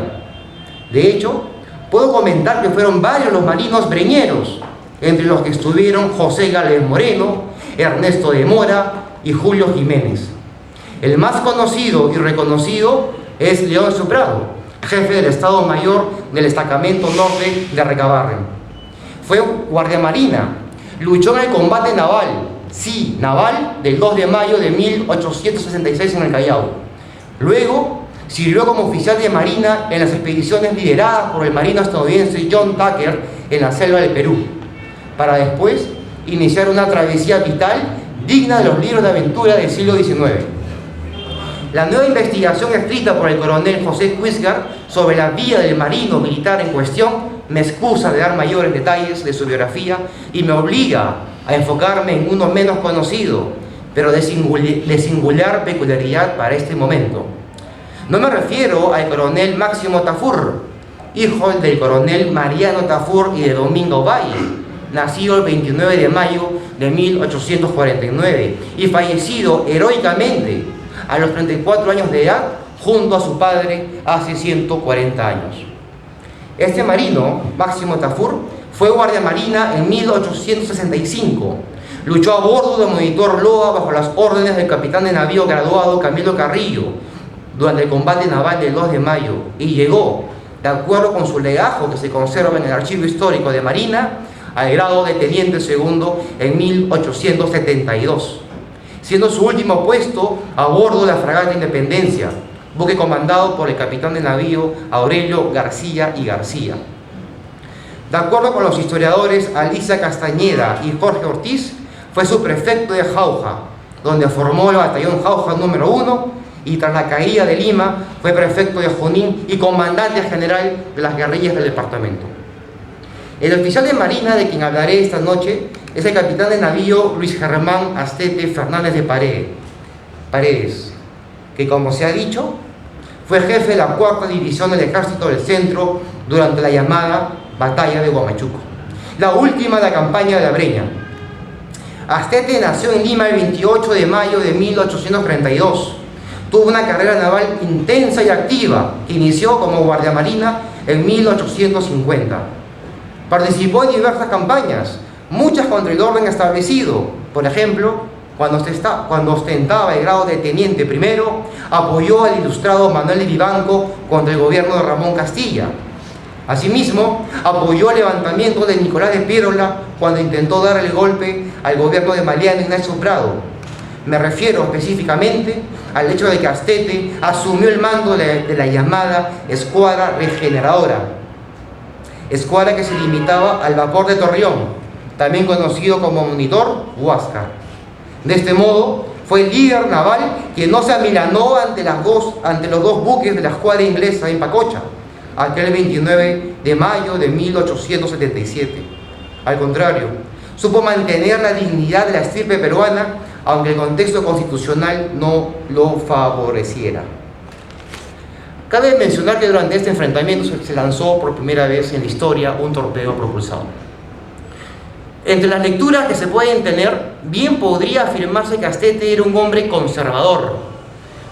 De hecho, puedo comentar que fueron varios los marinos breñeros, entre los que estuvieron José Gálvez Moreno, Ernesto de Mora y Julio Jiménez. El más conocido y reconocido es Leoncio Prado, jefe del Estado Mayor del Destacamento Norte de Recabarren. Fue guardiamarina, luchó en el combate naval, sí, naval, del 2 de mayo de 1866 en el Callao. Luego sirvió como oficial de marina en las expediciones lideradas por el marino estadounidense John Tucker en la selva del Perú, para después iniciar una travesía vital digna de los libros de aventura del siglo XIX. La nueva investigación escrita por el coronel José Cuisgar sobre la vida del marino militar en cuestión me excusa de dar mayores detalles de su biografía y me obliga a enfocarme en uno menos conocido, pero de singular peculiaridad para este momento. No me refiero al coronel Máximo Tafur, hijo del coronel Mariano Tafur y de Domingo Valle, nacido el 29 de mayo de 1849 y fallecido heroicamente a los 34 años de edad junto a su padre hace 140 años. Este marino, Máximo Tafur, fue guardiamarina en 1865. Luchó a bordo del monitor Loa bajo las órdenes del capitán de navío graduado Camilo Carrillo durante el combate naval del 2 de mayo y llegó, de acuerdo con su legajo que se conserva en el Archivo Histórico de Marina, al grado de teniente segundo en 1872, siendo su último puesto a bordo de la fragata Independencia, buque comandado por el capitán de navío Aurelio García y García. De acuerdo con los historiadores Alicia Castañeda y Jorge Ortiz, fue subprefecto de Jauja, donde formó el batallón Jauja número 1 y tras la caída de Lima fue prefecto de Junín y comandante general de las guerrillas del departamento. El oficial de marina de quien hablaré esta noche es el capitán de navío Luis Germán Astete Fernández de Paredes, que como se ha dicho, fue jefe de la 4ª División del Ejército del Centro durante la llamada Batalla de Huamachuco, la última de la campaña de la Breña. Astete nació en Lima el 28 de mayo de 1832. Tuvo una carrera naval intensa y activa que inició como guardiamarina en 1850. Participó en diversas campañas, muchas contra el orden establecido. Por ejemplo, cuando ostentaba el grado de teniente primero, apoyó al ilustrado Manuel de Vivanco contra el gobierno de Ramón Castilla. Asimismo, apoyó el levantamiento de Nicolás de Piérola cuando intentó dar el golpe al gobierno de Mariano Ignacio Prado. Me refiero específicamente al hecho de que Astete asumió el mando de la llamada Escuadra Regeneradora, escuadra que se limitaba al vapor de Torreón, también conocido como Monitor Huáscar. De este modo, fue el líder naval que no se amilanó ante los dos buques de la escuadra inglesa en Pacocha, aquel 29 de mayo de 1877. Al contrario, supo mantener la dignidad de la estirpe peruana, aunque el contexto constitucional no lo favoreciera. Cabe mencionar que durante este enfrentamiento se lanzó por primera vez en la historia un torpedo propulsado. Entre las lecturas que se pueden tener, bien podría afirmarse que Astete era un hombre conservador.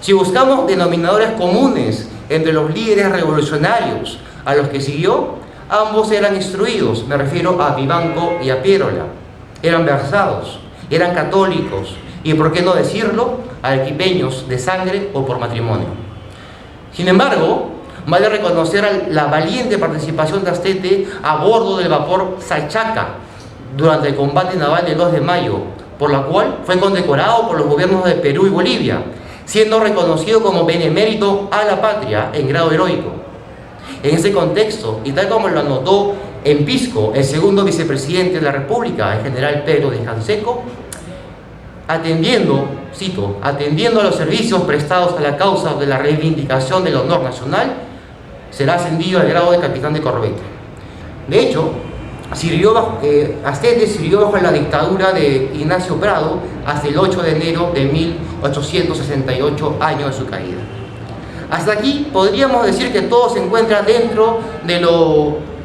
Si buscamos denominadores comunes entre los líderes revolucionarios a los que siguió, Ambos eran instruidos, me refiero a Vivanco y a Pierola. Eran versados, eran católicos y, por qué no decirlo, arequipeños de sangre o por matrimonio. Sin embargo, vale reconocer la valiente participación de Astete a bordo del vapor Salchaca durante el combate naval del 2 de mayo, por la cual fue condecorado por los gobiernos de Perú y Bolivia, siendo reconocido como benemérito a la patria en grado heroico. En ese contexto, y tal como lo anotó en Pisco el segundo vicepresidente de la República, el general Pedro de Canseco, atendiendo a los servicios prestados a la causa de la reivindicación del honor nacional, será ascendido al grado de capitán de corbeta. De hecho, Astete sirvió bajo la dictadura de Ignacio Prado hasta el 8 de enero de 1868, año de su caída. Hasta aquí podríamos decir que todo se encuentra dentro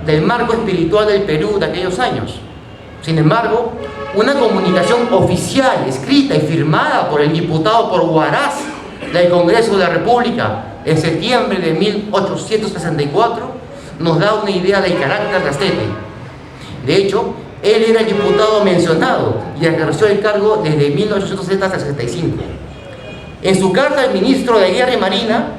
del marco espiritual del Perú de aquellos años. Sin embargo, una comunicación oficial, escrita y firmada por el diputado por Huaraz del Congreso de la República en septiembre de 1864 nos da una idea del carácter de Astete. De hecho, él era el diputado mencionado y ejerció el cargo desde 1870 hasta 65. En su carta al ministro de Guerra y Marina,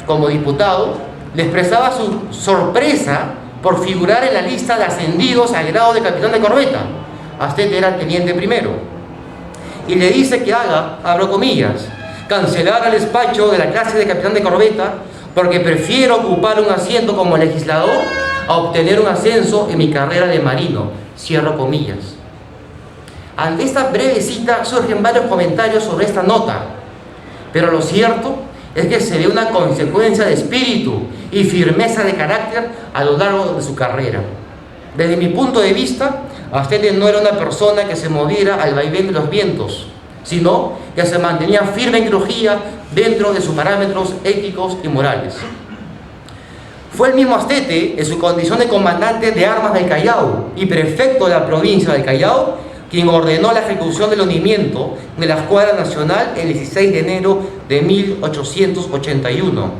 como diputado, le expresaba su sorpresa por figurar en la lista de ascendidos al grado de capitán de corbeta. Astete era teniente primero. Y le dice que haga, abro comillas, cancelar el despacho de la clase de capitán de corbeta porque prefiero ocupar un asiento como legislador a obtener un ascenso en mi carrera de marino, cierro comillas. Ante esta breve cita surgen varios comentarios sobre esta nota, pero lo cierto es que se ve una consecuencia de espíritu y firmeza de carácter a lo largo de su carrera. Desde mi punto de vista, Astete no era una persona que se moviera al vaivén de los vientos, sino que se mantenía firme y crujía dentro de sus parámetros éticos y morales. Fue el mismo Astete, en su condición de comandante de armas del Callao y prefecto de la provincia del Callao, quien ordenó la ejecución del hundimiento de la Escuadra Nacional el 16 de enero de 1881,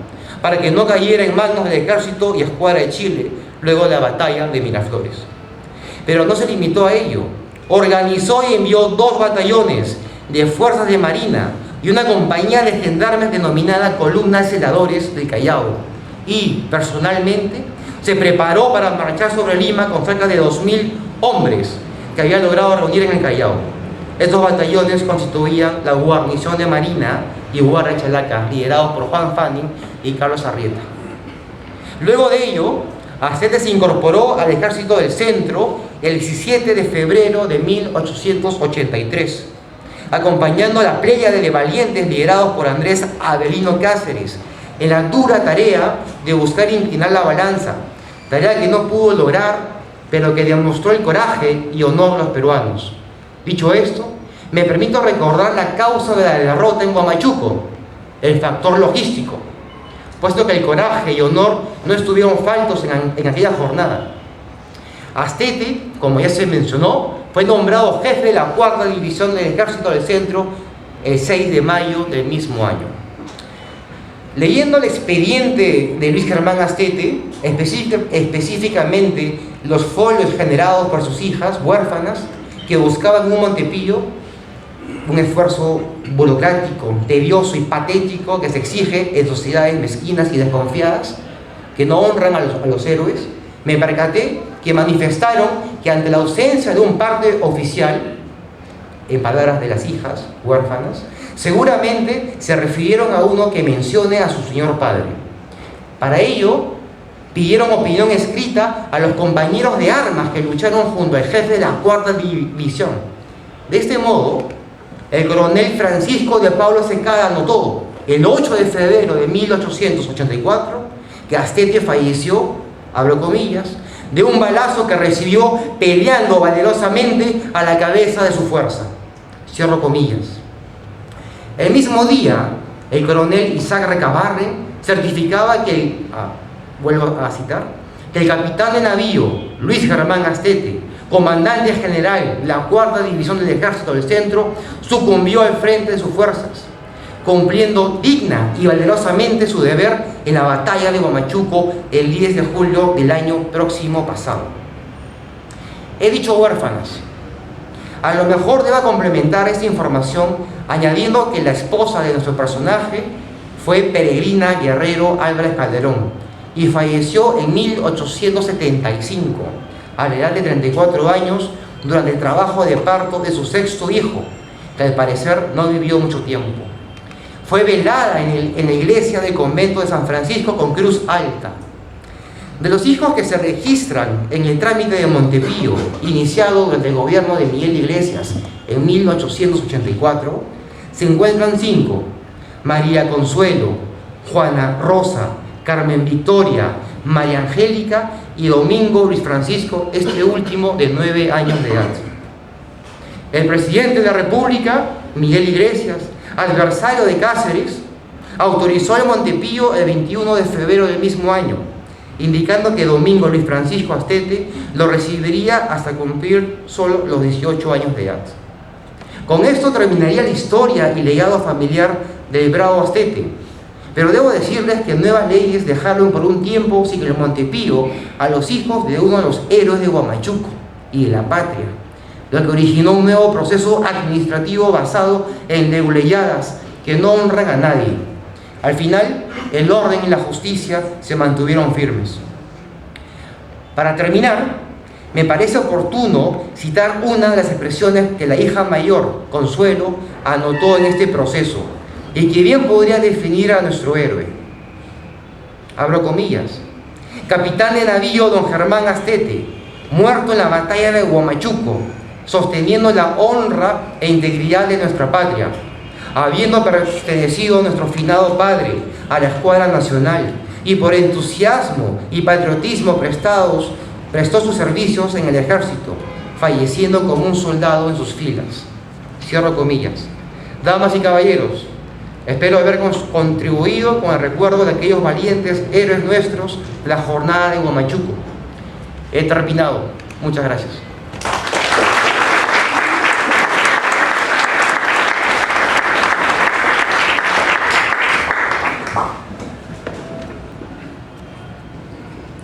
para que no cayera en manos del Ejército y Escuadra de Chile, luego de la batalla de Miraflores. Pero no se limitó a ello. Organizó y envió 2 batallones de fuerzas de marina y una compañía de gendarmes denominada Columna de Celadores del Callao. Y, personalmente, se preparó para marchar sobre Lima con cerca de 2.000 hombres que había logrado reunir en el Callao. Estos batallones constituían la guarnición de Marina y Guardia de Chalaca, liderados por Juan Fanning y Carlos Arrieta. Luego de ello, Astete se incorporó al Ejército del Centro el 17 de febrero de 1883, acompañando a la pléyade de valientes liderados por Andrés Avelino Cáceres, en la dura tarea de buscar inclinar la balanza, tarea que no pudo lograr, pero que demostró el coraje y honor de los peruanos. Dicho esto, me permito recordar la causa de la derrota en Huamachuco, el factor logístico, puesto que el coraje y honor no estuvieron faltos en aquella jornada. Astete, como ya se mencionó, fue nombrado jefe de la 4ª División del Ejército del Centro el 6 de mayo del mismo año. Leyendo el expediente de Luis Germán Astete, específicamente los folios generados por sus hijas huérfanas que buscaban un Montepío, un esfuerzo burocrático, tedioso y patético que se exige en sociedades mezquinas y desconfiadas que no honran a los héroes, me percaté que manifestaron que ante la ausencia de un parte oficial, en palabras de las hijas huérfanas, seguramente se refirieron a uno que mencione a su señor padre. Para ello, pidieron opinión escrita a los compañeros de armas que lucharon junto al jefe de la 4ª División. De este modo, el coronel Francisco de Pablo Secada anotó el 8 de febrero de 1884 que Astete falleció, abro comillas, de un balazo que recibió peleando valerosamente a la cabeza de su fuerza, cierro comillas. El mismo día, el coronel Isaac Recabarren certificaba que, vuelvo a citar, que el capitán de navío Luis Germán Astete, comandante general de la 4ª División del Ejército del Centro, sucumbió al frente de sus fuerzas. cumpliendo digna y valerosamente su deber en la batalla de Huamachuco el 10 de julio del año próximo pasado. He dicho huérfanas. A lo mejor deba complementar esta información añadiendo que la esposa de nuestro personaje fue Peregrina Guerrero Álvarez Calderón y falleció en 1875, a la edad de 34 años, durante el trabajo de parto de su sexto hijo, que al parecer no vivió mucho tiempo. Fue velada en la iglesia del convento de San Francisco con cruz alta. De los hijos que se registran en el trámite de Montepío, iniciado durante el gobierno de Miguel Iglesias en 1884, se encuentran 5: María Consuelo, Juana Rosa, Carmen Victoria, María Angélica y Domingo Luis Francisco, este último de 9 años de edad. El presidente de la República, Miguel Iglesias, adversario de Cáceres, autorizó el Montepío el 21 de febrero del mismo año, indicando que Domingo Luis Francisco Astete lo recibiría hasta cumplir solo los 18 años de edad. Con esto terminaría la historia y legado familiar del bravo Astete, pero debo decirles que nuevas leyes dejaron por un tiempo sin el Montepío a los hijos de uno de los héroes de Huamachuco y de la patria, lo que originó un nuevo proceso administrativo basado en degüelladas que no honran a nadie. Al final, el orden y la justicia se mantuvieron firmes. Para terminar, me parece oportuno citar una de las expresiones que la hija mayor, Consuelo, anotó en este proceso y que bien podría definir a nuestro héroe. Abro comillas: capitán de navío don Germán Astete, muerto en la batalla de Huamachuco, sosteniendo la honra e integridad de nuestra patria, habiendo pertenecido nuestro finado padre a la Escuadra Nacional y por entusiasmo y patriotismo prestó sus servicios en el ejército, falleciendo como un soldado en sus filas. Cierro comillas. Damas y caballeros, espero haber contribuido con el recuerdo de aquellos valientes héroes nuestros de la jornada de Huamachuco. He terminado. Muchas gracias.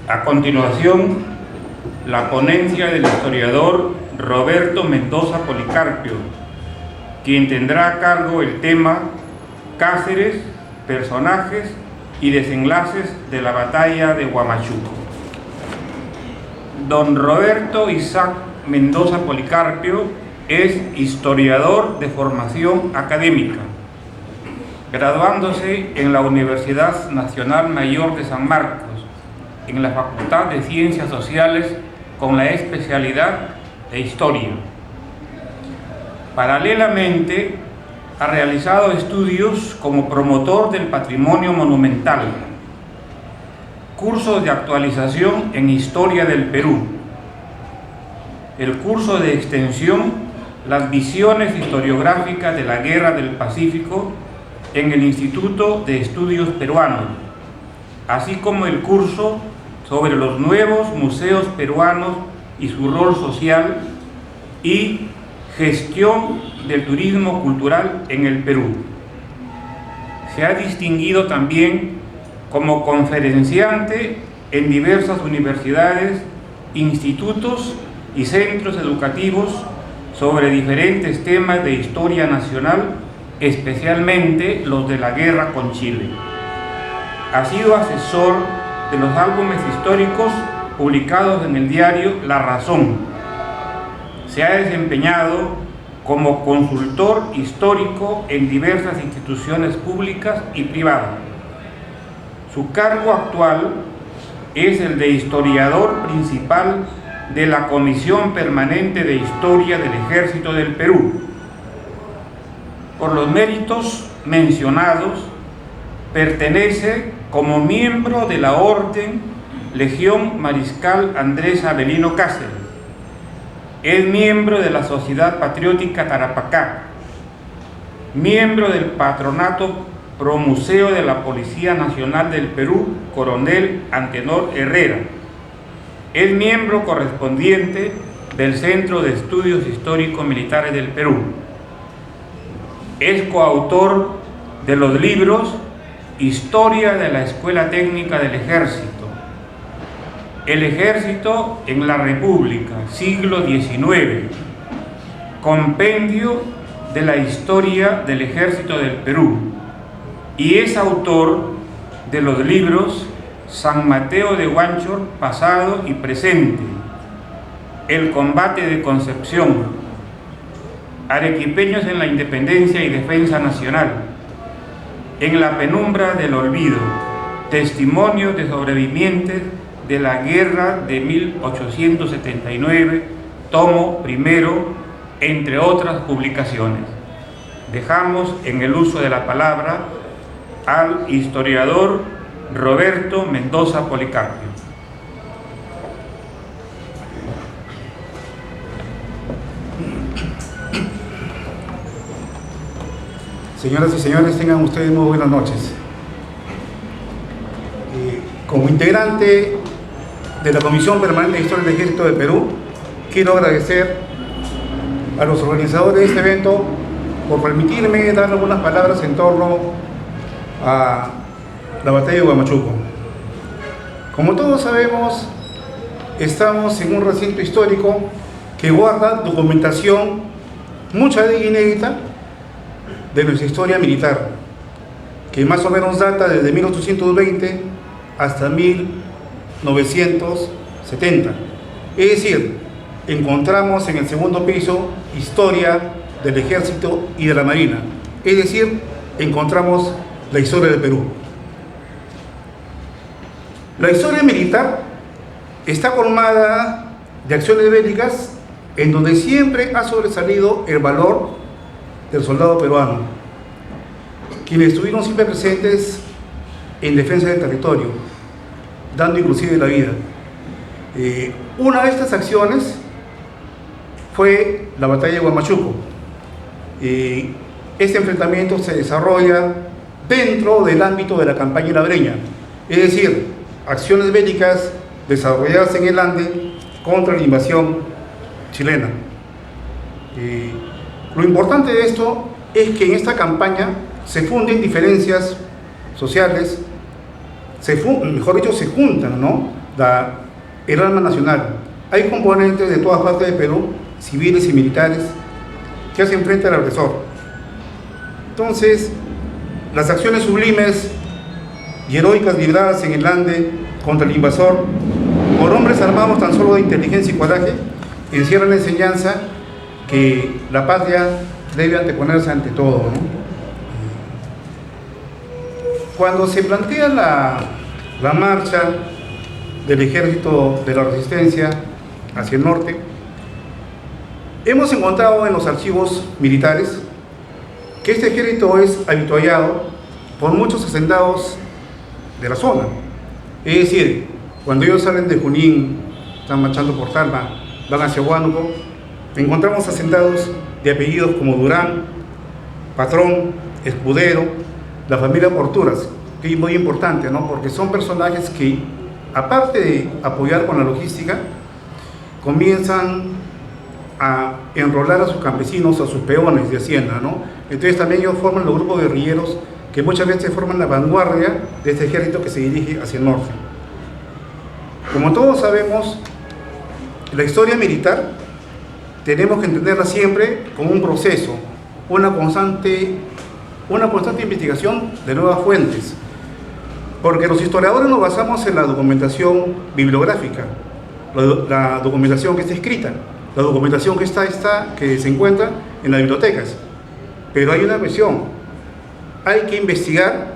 A continuación, la ponencia del historiador Roberto Mendoza Policarpio, quien tendrá a cargo el tema Cáceres, personajes y desenlaces de la batalla de Huamachuco. Don Roberto Isaac Mendoza Policarpio es historiador de formación académica, graduándose en la Universidad Nacional Mayor de San Marcos, en la Facultad de Ciencias Sociales con la especialidad de Historia. Paralelamente, ha realizado estudios como promotor del patrimonio monumental, cursos de actualización en Historia del Perú, el curso de extensión Las visiones historiográficas de la Guerra del Pacífico en el Instituto de Estudios Peruanos, así como el curso sobre los nuevos museos peruanos y su rol social y gestión del turismo cultural en el Perú. Se ha distinguido también como conferenciante en diversas universidades, institutos y centros educativos sobre diferentes temas de historia nacional, especialmente los de la guerra con Chile. Ha sido asesor de los álbumes históricos publicados en el diario La Razón. Se ha desempeñado como consultor histórico en diversas instituciones públicas y privadas. Su cargo actual es el de historiador principal de la Comisión Permanente de Historia del Ejército del Perú. Por los méritos mencionados, pertenece como miembro de la Orden Legión Mariscal Andrés Avelino Cáceres. Es miembro de la Sociedad Patriótica Tarapacá, miembro del Patronato Promuseo de la Policía Nacional del Perú, Coronel Antenor Herrera. Es miembro correspondiente del Centro de Estudios Histórico Militares del Perú. Es coautor de los libros Historia de la Escuela Técnica del Ejército, El Ejército en la República, siglo XIX, Compendio de la Historia del Ejército del Perú, y es autor de los libros San Mateo de Huánchor, pasado y presente, El combate de Concepción, Arequipeños en la Independencia y Defensa Nacional, En la penumbra del olvido, Testimonios de sobrevivientes de la Guerra de 1879, tomo primero, entre otras publicaciones. Dejamos en el uso de la palabra al historiador Roberto Mendoza Policarpio. Señoras y señores, tengan ustedes muy buenas noches. Como integrante de la Comisión Permanente de Historia del Ejército del Perú, quiero agradecer a los organizadores de este evento por permitirme dar algunas palabras en torno a la batalla de Huamachuco. Como todos sabemos, estamos en un recinto histórico que guarda documentación, mucha de ella inédita, de nuestra historia militar, que más o menos data desde 1820 hasta 1970. Es decir, encontramos en el segundo piso historia del Ejército y de la Marina. Es decir, encontramos la historia del Perú. La historia militar está colmada de acciones bélicas en donde siempre ha sobresalido el valor del soldado peruano, quienes estuvieron siempre presentes en defensa del territorio, dando inclusive la vida. Una de estas acciones fue la batalla de Huamachuco. Este enfrentamiento se desarrolla dentro del ámbito de la campaña labreña, es decir, acciones bélicas desarrolladas en el Ande contra la invasión chilena. Lo importante de esto es que en esta campaña se funden diferencias sociales, mejor dicho, se juntan, ¿no?, el alma nacional. Hay componentes de todas partes del Perú, civiles y militares, que hacen frente al agresor. Entonces, las acciones sublimes y heroicas libradas en el Ande contra el invasor, por hombres armados tan solo de inteligencia y coraje, encierran la enseñanza que la patria debe anteponerse ante todo, ¿no? Cuando se plantea la marcha del Ejército de la Resistencia hacia el norte, hemos encontrado en los archivos militares que este ejército es habituallado por muchos hacendados de la zona. Es decir, cuando ellos salen de Junín, están marchando por Talma, van hacia Huánuco, encontramos hacendados de apellidos como Durán, Patrón, Escudero, la familia Porturas, que es muy importante, ¿no?, porque son personajes que, aparte de apoyar con la logística, comienzan a enrolar a sus campesinos, a sus peones de hacienda, ¿no? Entonces también ellos forman los grupos guerrilleros que muchas veces forman la vanguardia de este ejército que se dirige hacia el norte. Como todos sabemos, la historia militar tenemos que entenderla siempre como un proceso, una constante investigación de nuevas fuentes, porque los historiadores nos basamos en la documentación bibliográfica, la documentación que está escrita, la documentación que que se encuentra en las bibliotecas. Pero hay una cuestión: hay que investigar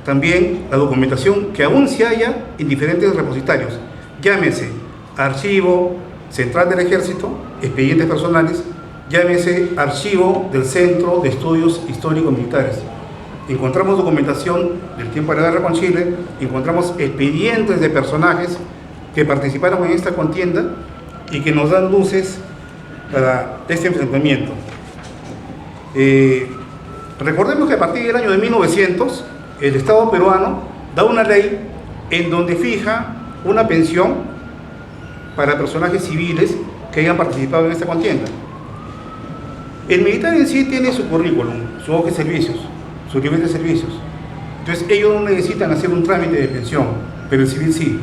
también la documentación que aún se halla en diferentes repositorios, llámese Archivo Central del Ejército, expedientes personales, llámese Archivo del Centro de Estudios Históricos Militares. Encontramos documentación del tiempo de la guerra con Chile, encontramos expedientes de personajes que participaron en esta contienda y que nos dan luces para este enfrentamiento. Recordemos que a partir del año de 1900, el Estado peruano da una ley en donde fija una pensión para personajes civiles que hayan participado en esta contienda. El militar en sí tiene su currículum, su hoja de servicios, su nivel de servicios. Entonces ellos no necesitan hacer un trámite de pensión, pero el civil sí.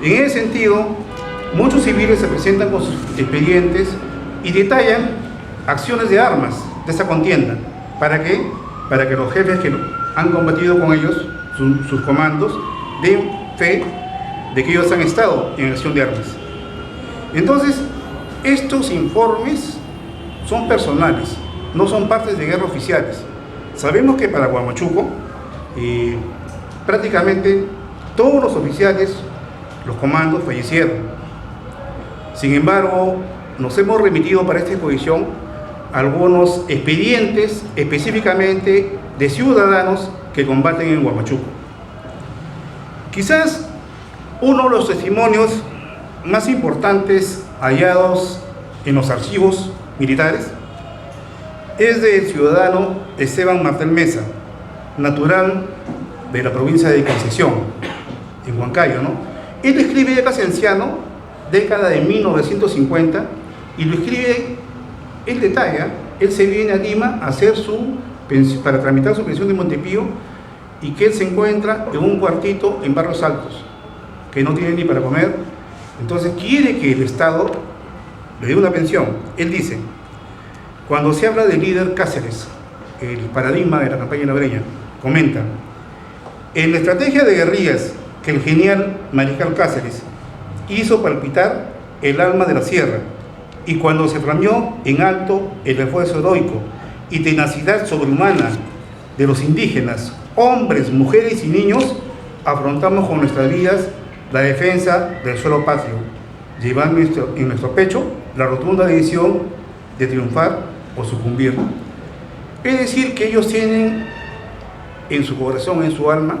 En ese sentido, muchos civiles se presentan con sus expedientes y detallan acciones de armas de esa contienda. ¿Para qué? Para que los jefes que han combatido con ellos, sus comandos, den fe de que ellos han estado en acción de armas. Entonces, estos informes son personales, no son partes de guerra oficiales. Sabemos que para Huamachuco, prácticamente todos los oficiales, los comandos, fallecieron. Sin embargo, nos hemos remitido para esta exposición algunos expedientes específicamente de ciudadanos que combaten en Huamachuco. Quizás uno de los testimonios más importantes hallados en los archivos militares es del ciudadano Esteban Martel Mesa, natural de la provincia de Concepción, en Huancayo, ¿no? Él escribe ya casi anciano, década de 1950, y lo escribe, él detalla, él se viene a Lima a hacer para tramitar su pensión de Montepío, y que él se encuentra en un cuartito en Barrios Altos, que no tiene ni para comer. Entonces quiere que el Estado le dé una pensión. Él dice, cuando se habla del líder Cáceres, el paradigma de la campaña labreña, comenta, en la estrategia de guerrillas que el genial mariscal Cáceres hizo palpitar el alma de la sierra, y cuando se flameó en alto el esfuerzo heroico y tenacidad sobrehumana de los indígenas, hombres, mujeres y niños, afrontamos con nuestras vidas la defensa del suelo patrio, llevando en nuestro pecho la rotunda decisión de triunfar o sucumbir. Es decir, que ellos tienen en su corazón, en su alma,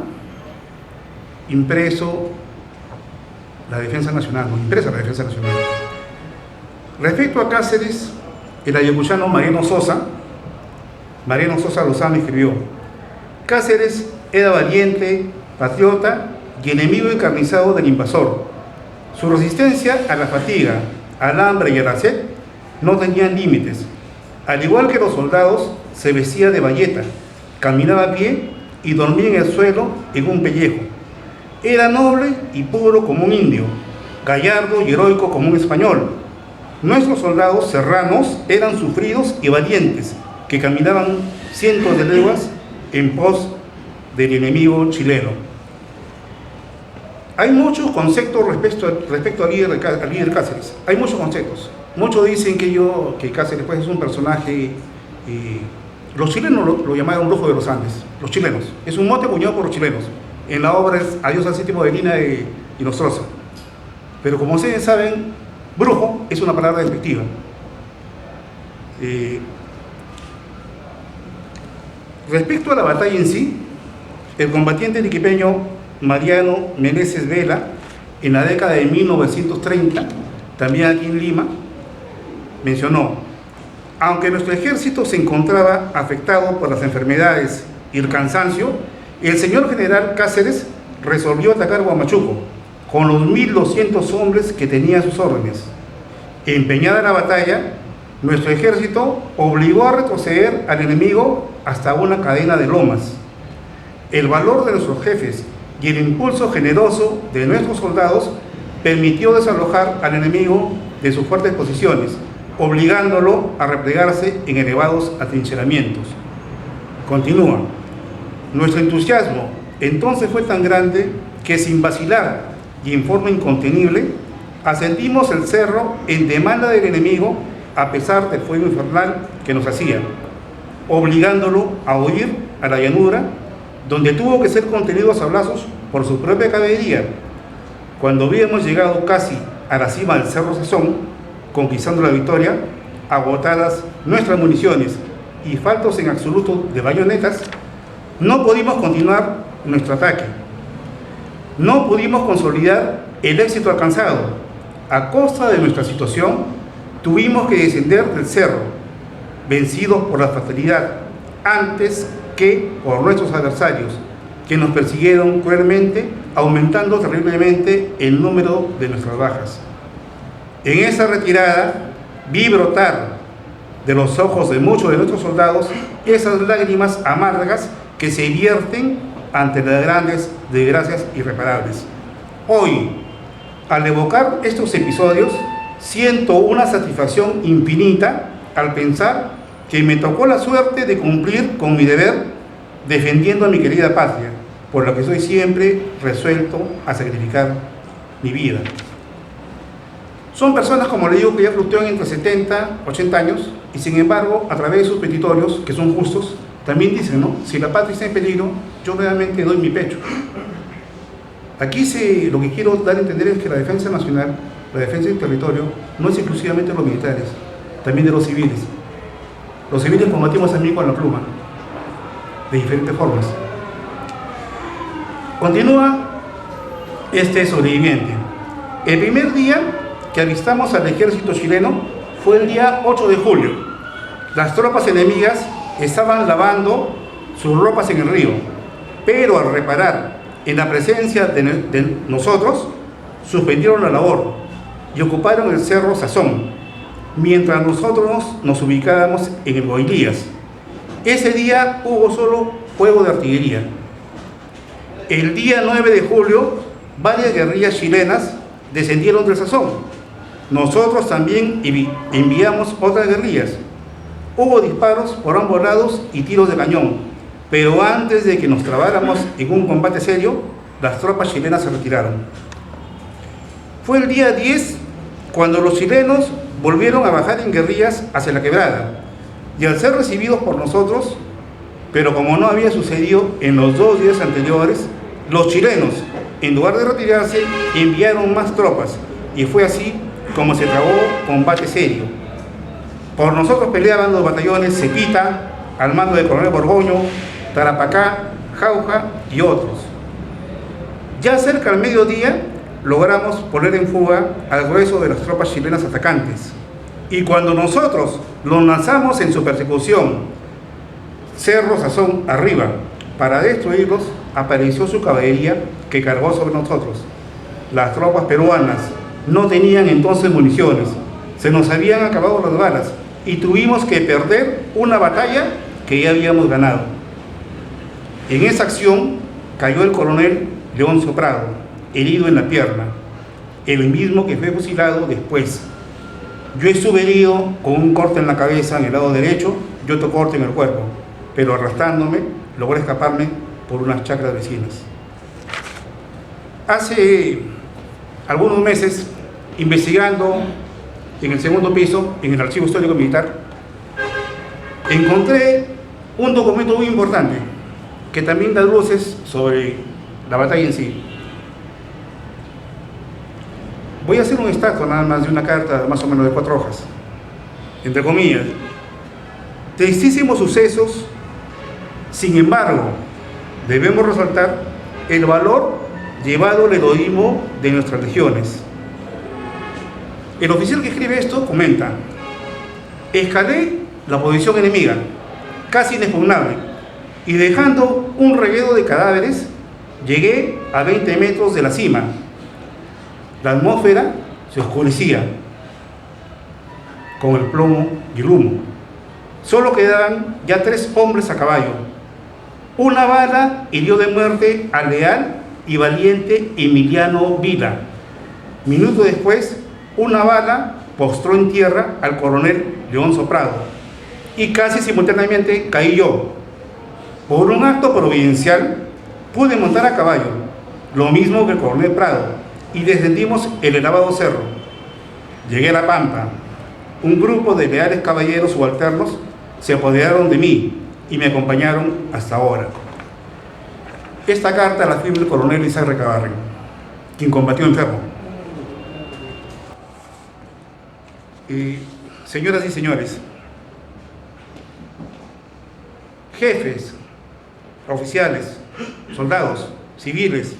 impreso la defensa nacional, no impresa la defensa nacional. Respecto a Cáceres, el ayacuchano Mariano Sosa Lozano escribió: Cáceres era valiente, patriota y enemigo encarnizado del invasor. Su resistencia a la fatiga, al hambre y a la sed no tenían límites. Al igual que los soldados, se vestía de bayeta, caminaba a pie y dormía en el suelo en un pellejo. Era noble y puro como un indio, gallardo y heroico como un español. Nuestros soldados serranos eran sufridos y valientes, que caminaban cientos de leguas en pos del enemigo chileno. Hay muchos conceptos respecto al líder Cáceres. Hay muchos conceptos. Muchos dicen que Cáceres pues, es un personaje, los chilenos lo llamaron brujo de los Andes, los chilenos. Es un mote acuñado por los chilenos. En la obra es Adiós al séptimo de Lina y Nostroza. Pero como ustedes saben, brujo es una palabra despectiva. Respecto a la batalla en sí, el combatiente arequipeño Mariano Meneses Vela, en la década de 1930, también aquí en Lima, mencionó: aunque nuestro ejército se encontraba afectado por las enfermedades y el cansancio, el señor general Cáceres resolvió atacar Huamachuco con los 1.200 hombres que tenía a sus órdenes. Empeñada la batalla, nuestro ejército obligó a retroceder al enemigo hasta una cadena de lomas. El valor de nuestros jefes y el impulso generoso de nuestros soldados permitió desalojar al enemigo de sus fuertes posiciones, obligándolo a replegarse en elevados atrincheramientos. Continúa: nuestro entusiasmo entonces fue tan grande que sin vacilar y en forma incontenible ascendimos el cerro en demanda del enemigo a pesar del fuego infernal que nos hacía, obligándolo a huir a la llanura, donde tuvo que ser contenido a sablazos por su propia caballería. Cuando habíamos llegado casi a la cima del Cerro Sazón, conquistando la victoria, agotadas nuestras municiones y faltos en absoluto de bayonetas, no pudimos continuar nuestro ataque. No pudimos consolidar el éxito alcanzado. A costa de nuestra situación, tuvimos que descender del cerro, vencidos por la fatalidad, antes que por nuestros adversarios, que nos persiguieron cruelmente, aumentando terriblemente el número de nuestras bajas. En esa retirada vi brotar de los ojos de muchos de nuestros soldados esas lágrimas amargas que se vierten ante las grandes desgracias irreparables. Hoy, al evocar estos episodios, siento una satisfacción infinita al pensar que me tocó la suerte de cumplir con mi deber defendiendo a mi querida patria, por lo que soy siempre resuelto a sacrificar mi vida. Son personas, como le digo, que ya fluctúan entre 70, 80 años y sin embargo, a través de sus petitorios, que son justos, también dicen, ¿no? Si la patria está en peligro, yo realmente doy mi pecho. Aquí lo que quiero dar a entender es que la defensa nacional, la defensa del territorio, no es exclusivamente de los militares, también de los civiles. Los civiles combatimos también con la pluma, de diferentes formas. Continúa este sobreviviente. El primer día que avistamos al ejército chileno fue el día 8 de julio. Las tropas enemigas estaban lavando sus ropas en el río, pero al reparar en la presencia de nosotros, suspendieron la labor y ocuparon el cerro Sazón, mientras nosotros nos ubicábamos en el Boilías. Ese día hubo solo fuego de artillería. El día 9 de julio, varias guerrillas chilenas descendieron del Sazón. Nosotros también enviamos otras guerrillas. Hubo disparos por ambos lados y tiros de cañón, pero antes de que nos trabáramos en un combate serio, las tropas chilenas se retiraron. Fue el día 10 cuando los chilenos volvieron a bajar en guerrillas hacia la quebrada, y al ser recibidos por nosotros, pero como no había sucedido en los 2 días anteriores, los chilenos, en lugar de retirarse, enviaron más tropas, y fue así como se trabó combate serio. Por nosotros peleaban los batallones Cepita, al mando del coronel Borgoño, Tarapacá, Jauja y otros. Ya cerca al mediodía, logramos poner en fuga al grueso de las tropas chilenas atacantes. Y cuando nosotros los lanzamos en su persecución, Cerro Sazón arriba, para destruirlos, apareció su caballería que cargó sobre nosotros. Las tropas peruanas no tenían entonces municiones, se nos habían acabado las balas y tuvimos que perder una batalla que ya habíamos ganado. En esa acción cayó el coronel Leoncio Prado, herido en la pierna, el mismo que fue fusilado después. Yo estuve herido con un corte en la cabeza en el lado derecho y otro corte en el cuerpo, pero arrastrándome logré escaparme por unas chacras vecinas. Hace algunos meses, investigando en el segundo piso, en el Archivo Histórico Militar, encontré un documento muy importante que también da luces sobre la batalla en sí. Voy a hacer un extracto nada más de una carta más o menos de 4 hojas, entre comillas. Tristísimos sucesos, sin embargo, debemos resaltar el valor llevado al heroísmo de nuestras legiones. El oficial que escribe esto comenta: escalé la posición enemiga, casi inexpugnable, y dejando un reguero de cadáveres, llegué a 20 metros de la cima. La atmósfera se oscurecía con el plomo y el humo. Solo quedaban ya 3 hombres a caballo. Una bala hirió de muerte al leal y valiente Emiliano Vila. Minutos después, una bala postró en tierra al coronel Leoncio Prado y casi simultáneamente caí yo. Por un acto providencial pude montar a caballo, lo mismo que el coronel Prado, y descendimos el elevado cerro. Llegué a la pampa. Un grupo de leales caballeros subalternos se apoderaron de mí y me acompañaron hasta ahora. Esta carta la firma el coronel Isaac Recabarren, quien combatió enfermo. Señoras y señores, jefes, oficiales, soldados, civiles,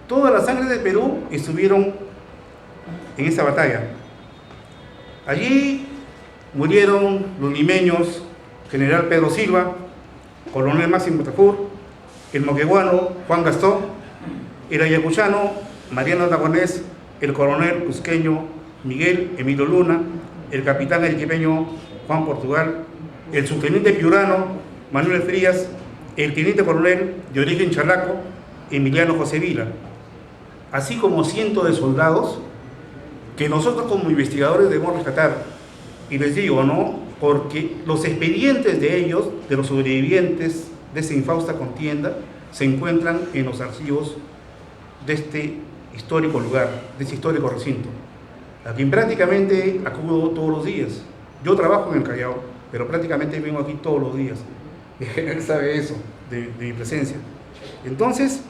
toda la sangre del Perú estuvieron en esta batalla. Allí murieron los limeños, general Pedro Silva, coronel Máximo Tafur, el moqueguano Juan Gastón, el ayacuchano Mariano Aragonés, el coronel cusqueño Miguel Emilio Luna, el capitán arequipeño Juan Portugal, el subteniente piurano Manuel Frías, el teniente coronel de origen chalaco Emiliano José Vila, así como cientos de soldados que nosotros como investigadores debemos rescatar. Y les digo, ¿no? Porque los expedientes de ellos, de los sobrevivientes de esa infausta contienda, se encuentran en los archivos de este histórico lugar, de este histórico recinto, a quien prácticamente acudo todos los días. Yo trabajo en el Callao, pero prácticamente vengo aquí todos los días. Él sabe eso, de mi presencia. Entonces,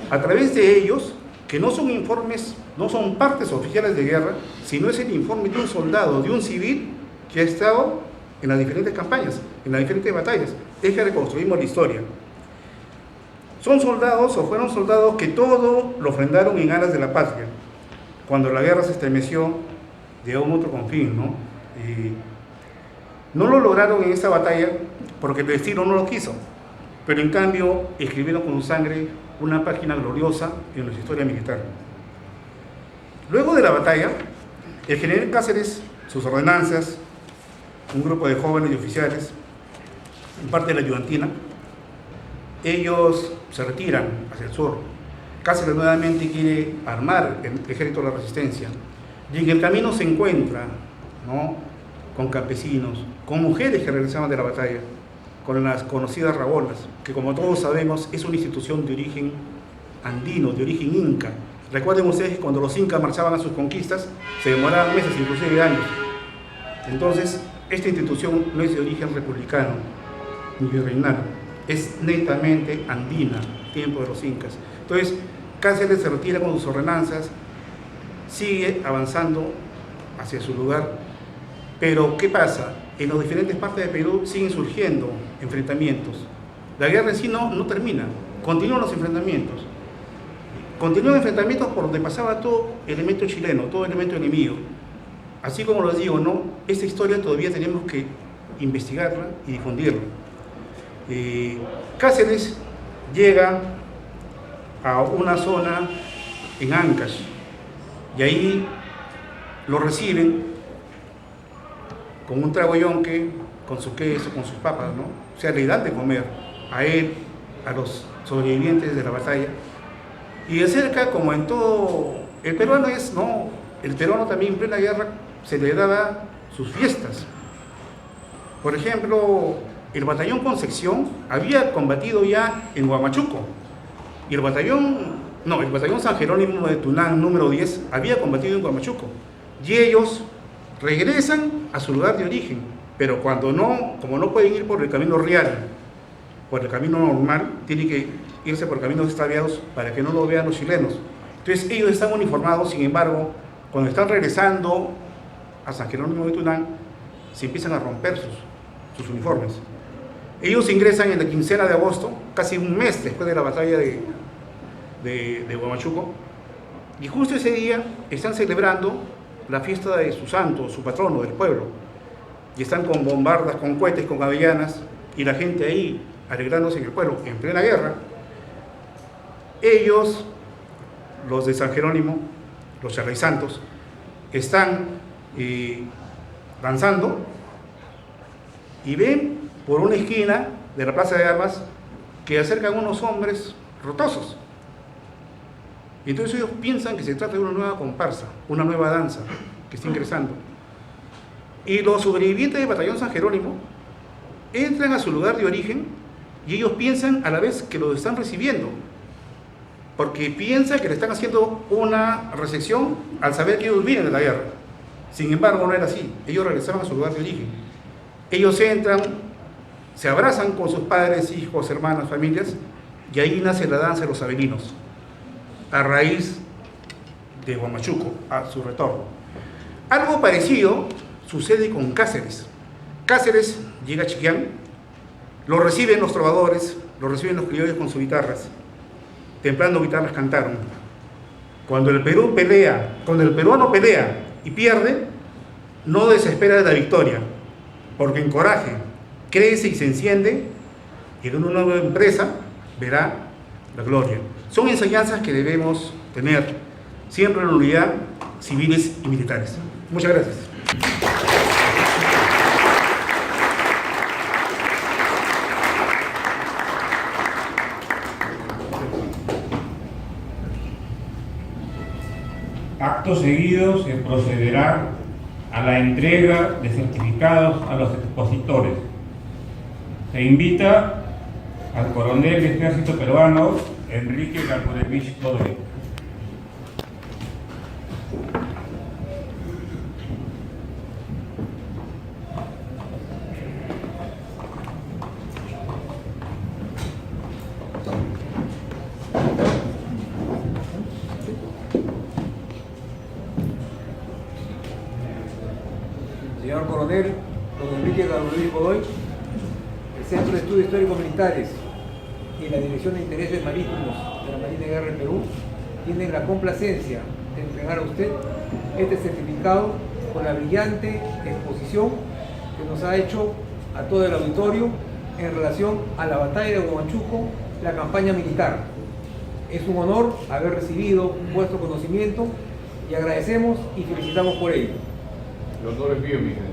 a través de ellos, que no son informes, no son partes oficiales de guerra, sino es el informe de un soldado, de un civil que ha estado en las diferentes campañas, en las diferentes batallas. Es que reconstruimos la historia. Son soldados o fueron soldados que todo lo ofrendaron en aras de la patria. Cuando la guerra se estremeció de un otro confín, ¿no? No lo lograron en esta batalla porque el destino no lo quiso, pero en cambio escribieron con su sangre una página gloriosa en nuestra historia militar. Luego de la batalla, el general Cáceres, sus ordenanzas, un grupo de jóvenes y oficiales, en parte de la ayudantina, ellos se retiran hacia el sur. Cáceres nuevamente quiere armar el ejército de la resistencia, y en el camino se encuentra, ¿no?, con campesinos, con mujeres que regresaban de la batalla, con las conocidas rabolas, que como todos sabemos es una institución de origen andino, de origen inca. Recuerden ustedes que cuando los incas marchaban a sus conquistas, se demoraban meses, inclusive años. Entonces, esta institución no es de origen republicano, ni virreinal, es netamente andina, tiempo de los incas. Entonces, Cáceres se retira con sus ordenanzas, sigue avanzando hacia su lugar, pero ¿qué pasa? En las diferentes partes de Perú siguen surgiendo enfrentamientos. La guerra en sí no termina, continúan los enfrentamientos. Continúan enfrentamientos por donde pasaba todo elemento chileno, todo elemento enemigo. Así como les digo, ¿no?, esta historia todavía tenemos que investigarla y difundirla. Cáceres llega a una zona en Ancash y ahí lo reciben con un trago yonque, con su queso, con sus papas, ¿no? O sea, le dan de comer a él, a los sobrevivientes de la batalla. Y de cerca, como en todo, el peruano es, ¿no? El peruano también en plena guerra se le daba sus fiestas. Por ejemplo, el batallón Concepción había combatido ya en Huamachuco. Y el batallón San Jerónimo de Tunán, número 10, había combatido en Huamachuco. Y ellos regresan a su lugar de origen, pero como no pueden ir por el camino real, por el camino normal, tienen que irse por caminos extraviados para que no lo vean los chilenos. Entonces ellos están uniformados, sin embargo, cuando están regresando a San Jerónimo de Tunán, se empiezan a romper sus uniformes. Ellos ingresan en la quincena de agosto, casi un mes después de la batalla de Huamachuco, y justo ese día están celebrando la fiesta de su santo, su patrono del pueblo, y están con bombardas, con cohetes, con avellanas, y la gente ahí alegrándose en el pueblo, en plena guerra. Ellos, los de San Jerónimo, los charraisantos, están danzando y ven por una esquina de la Plaza de Armas que acercan unos hombres rotosos. Y entonces ellos piensan que se trata de una nueva comparsa, una nueva danza que está ingresando. Y los sobrevivientes del batallón San Jerónimo entran a su lugar de origen y ellos piensan a la vez que los están recibiendo, porque piensan que le están haciendo una recepción al saber que ellos vienen de la guerra. Sin embargo, no era así. Ellos regresaban a su lugar de origen. Ellos entran, se abrazan con sus padres, hijos, hermanas, familias, y ahí nace la danza de los sabelinos, a raíz de Huamachuco, a su retorno. Algo parecido sucede con Cáceres. Cáceres llega a Chiquián, lo reciben los trovadores, lo reciben los criollos con sus guitarras. Templando guitarras cantaron. Cuando el peruano pelea y pierde, no desespera de la victoria, porque en coraje crece y se enciende, y en una nueva empresa verá la gloria. Son enseñanzas que debemos tener siempre en la unidad, civiles y militares. Muchas gracias. Acto seguido se procederá a la entrega de certificados a los expositores. Se invita al coronel del Ejército Peruano, Enrique Gargurevich Godoy. Señor coronel, don Enrique Gargurevich Godoy, el Centro de Estudios Históricos Militares y la Dirección de Intereses Marítimos de la Marina de Guerra del Perú tienen la complacencia de entregar a usted este certificado por la brillante exposición que nos ha hecho a todo el auditorio en relación a la batalla de Huamachuco, la campaña militar. Es un honor haber recibido vuestro conocimiento y agradecemos y felicitamos por ello. El honor es mío, mi general.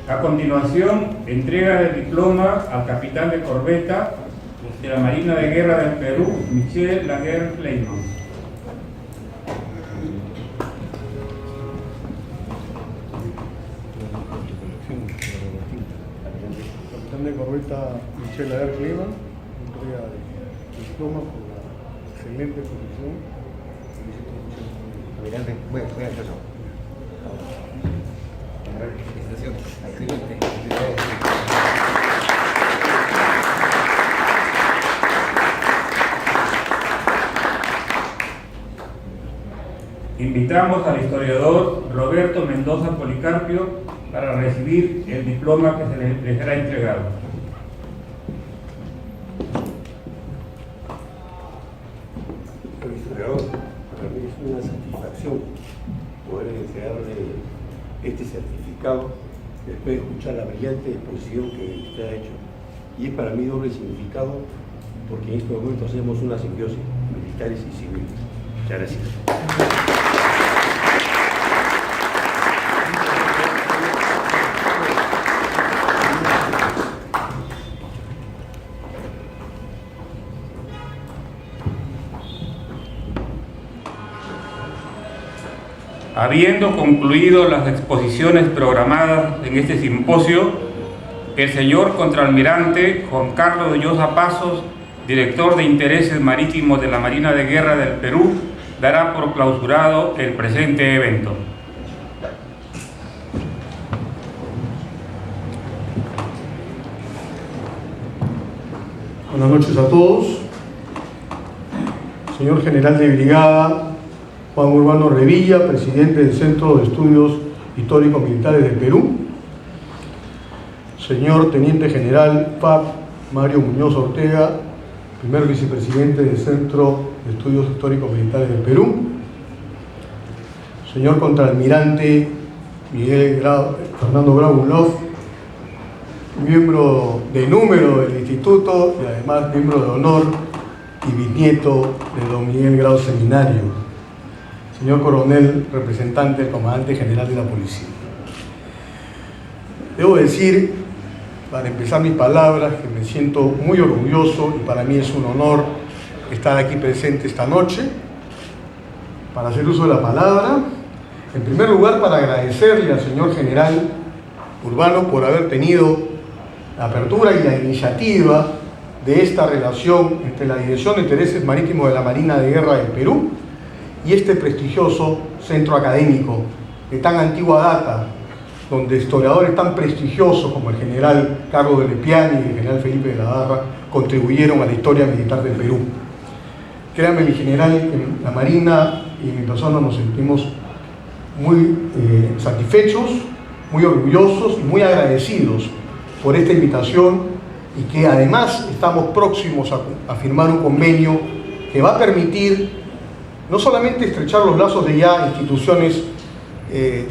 A continuación, entrega del diploma al capitán de corbeta de la Marina de Guerra del Perú, Michel Laguerre-Leyman. Capitán de corbeta Michel Laguerre-Leyman, entrega el diploma por la excelente posición. Almirante, voy a hacer eso. Felicitaciones. Excelente. Invitamos al historiador Roberto Mendoza Policarpio para recibir el diploma que se le será entregado. Señor historiador, para mí es una satisfacción poder entregarle este certificado después de escuchar la brillante exposición que usted ha hecho. Y es para mí doble significado porque en este momento hacemos una simbiosis, militares y civiles. Muchas gracias. Habiendo concluido las exposiciones programadas en este simposio, el señor contraalmirante Juan Carlos de Llosa Pasos, director de Intereses Marítimos de la Marina de Guerra del Perú, dará por clausurado el presente evento. Buenas noches a todos. Señor General de Brigada Juan Urbano Revilla, presidente del Centro de Estudios Históricos Militares del Perú. Señor Teniente General FAP Mario Muñoz Ortega, primer vicepresidente del Centro de Estudios Históricos Militares del Perú. Señor Contraalmirante Fernando Braunloff, miembro de número del Instituto y además miembro de honor y bisnieto de don Miguel Grau Seminario. Señor Coronel, representante del Comandante General de la Policía. Debo decir, para empezar mis palabras, que me siento muy orgulloso y para mí es un honor estar aquí presente esta noche para hacer uso de la palabra. En primer lugar, para agradecerle al señor General Urbano por haber tenido la apertura y la iniciativa de esta relación entre la Dirección de Intereses Marítimos de la Marina de Guerra del Perú y este prestigioso centro académico de tan antigua data, donde historiadores tan prestigiosos como el general Carlos de Lepiani y el general Felipe de la Barra contribuyeron a la historia militar del Perú. Créanme, mi general, en la Marina y mi persona nos sentimos muy satisfechos, muy orgullosos y muy agradecidos por esta invitación y que además estamos próximos a firmar un convenio que va a permitir no solamente estrechar los lazos de ya instituciones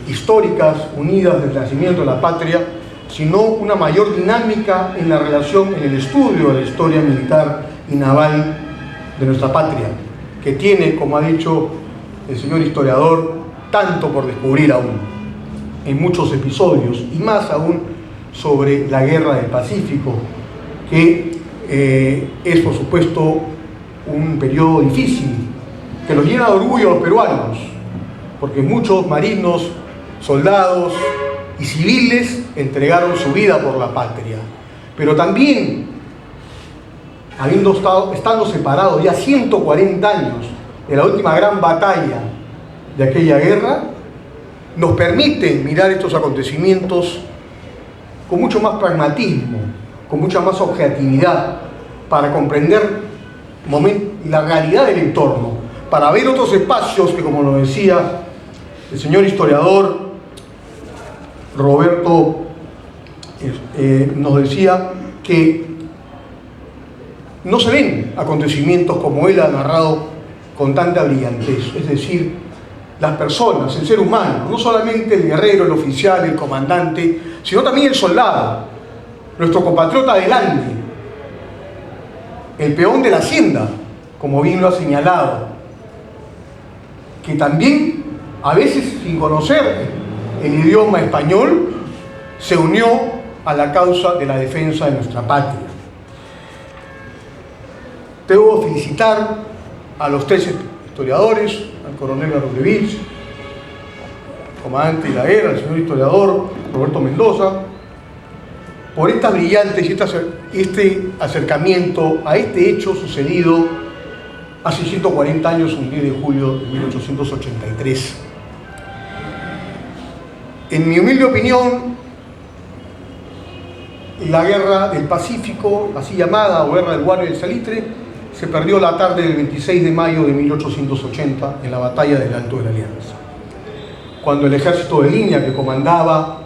históricas unidas del nacimiento de la patria, sino una mayor dinámica en la relación, en el estudio de la historia militar y naval de nuestra patria, que tiene, como ha dicho el señor historiador, tanto por descubrir aún, en muchos episodios, y más aún sobre la Guerra del Pacífico, que es, por supuesto, un periodo difícil, que nos llena de orgullo a los peruanos, porque muchos marinos, soldados y civiles entregaron su vida por la patria. Pero también, estando separados ya 140 años de la última gran batalla de aquella guerra, nos permite mirar estos acontecimientos con mucho más pragmatismo, con mucha más objetividad, para comprender la realidad del entorno, para ver otros espacios que, como lo decía el señor historiador Roberto, nos decía que no se ven acontecimientos como él ha narrado con tanta brillantez, es decir, las personas, el ser humano, no solamente el guerrero, el oficial, el comandante, sino también el soldado, nuestro compatriota adelante, el peón de la hacienda, como bien lo ha señalado, que también, a veces sin conocer el idioma español, se unió a la causa de la defensa de nuestra patria. Debo felicitar a los tres historiadores, al coronel Arrudevich, comandante de la guerra, al señor historiador Roberto Mendoza, por estas brillantes y este acercamiento a este hecho sucedido hace 140 años, un 10 de julio de 1883. En mi humilde opinión, la Guerra del Pacífico, así llamada, o Guerra del Guano y del Salitre, se perdió la tarde del 26 de mayo de 1880 en la batalla del Alto de la Alianza, cuando el ejército de línea que comandaba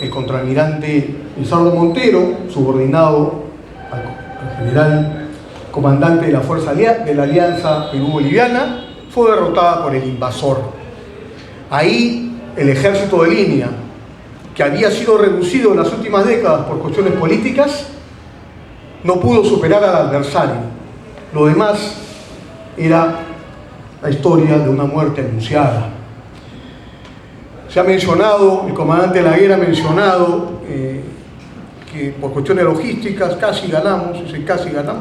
el contraalmirante Lizardo Montero, subordinado al general comandante de la Fuerza de la Alianza Perú-Boliviana, fue derrotada por el invasor. Ahí el ejército de línea, que había sido reducido en las últimas décadas por cuestiones políticas, no pudo superar al adversario. Lo demás era la historia de una muerte anunciada. Se ha mencionado, el comandante de la guerra ha mencionado que por cuestiones logísticas casi ganamos,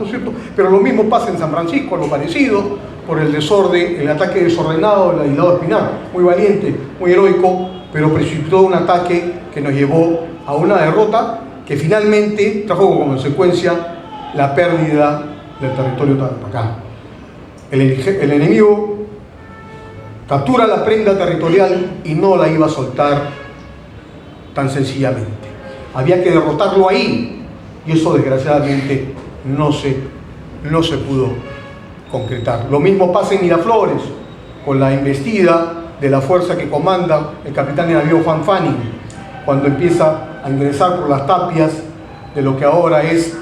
¿cierto? Pero lo mismo pasa en San Francisco, lo parecido, por el desorden, el ataque desordenado del aislado Espinar, muy valiente, muy heroico, pero precipitó un ataque que nos llevó a una derrota que finalmente trajo como consecuencia la pérdida del territorio Tarapacá. El enemigo captura la prenda territorial y no la iba a soltar tan sencillamente. Había que derrotarlo ahí, y eso desgraciadamente no se pudo concretar. Lo mismo pasa en Miraflores, con la embestida de la fuerza que comanda el capitán de navío Juan Fanning, cuando empieza a ingresar por las tapias de lo que ahora es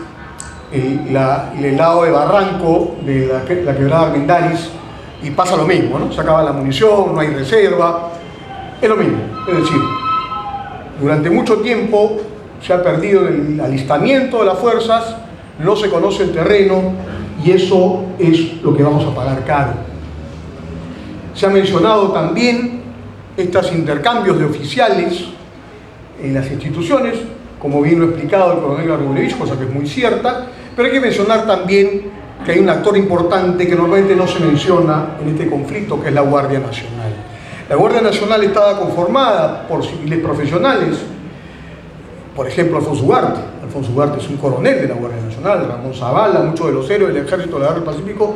el lado de Barranco de la quebrada Armendáriz, y pasa lo mismo, ¿no? Se acaba la munición, no hay reserva, es lo mismo. Es decir, durante mucho tiempo se ha perdido el alistamiento de las fuerzas, no se conoce el terreno, y eso es lo que vamos a pagar caro. Se ha mencionado también estos intercambios de oficiales en las instituciones, como bien lo ha explicado el coronel Arrudevich, cosa que es muy cierta, pero hay que mencionar también que hay un actor importante que normalmente no se menciona en este conflicto, que es la Guardia Nacional. La Guardia Nacional estaba conformada por civiles profesionales, por ejemplo Alfonso Ugarte. Alfonso Ugarte es un coronel de la Guardia Nacional, Ramón Zavala, muchos de los héroes del Ejército de la Guerra del Pacífico,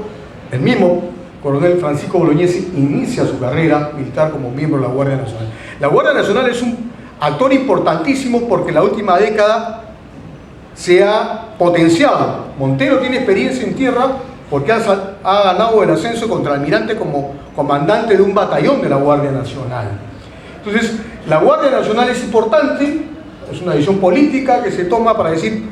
el mismo coronel Francisco Bolognesi inicia su carrera militar como miembro de la Guardia Nacional. La Guardia Nacional es un actor importantísimo porque en la última década se ha potenciado. Montero tiene experiencia en tierra porque ha ganado el ascenso contra almirante como comandante de un batallón de la Guardia Nacional. Entonces, la Guardia Nacional es importante, es una decisión política que se toma para decir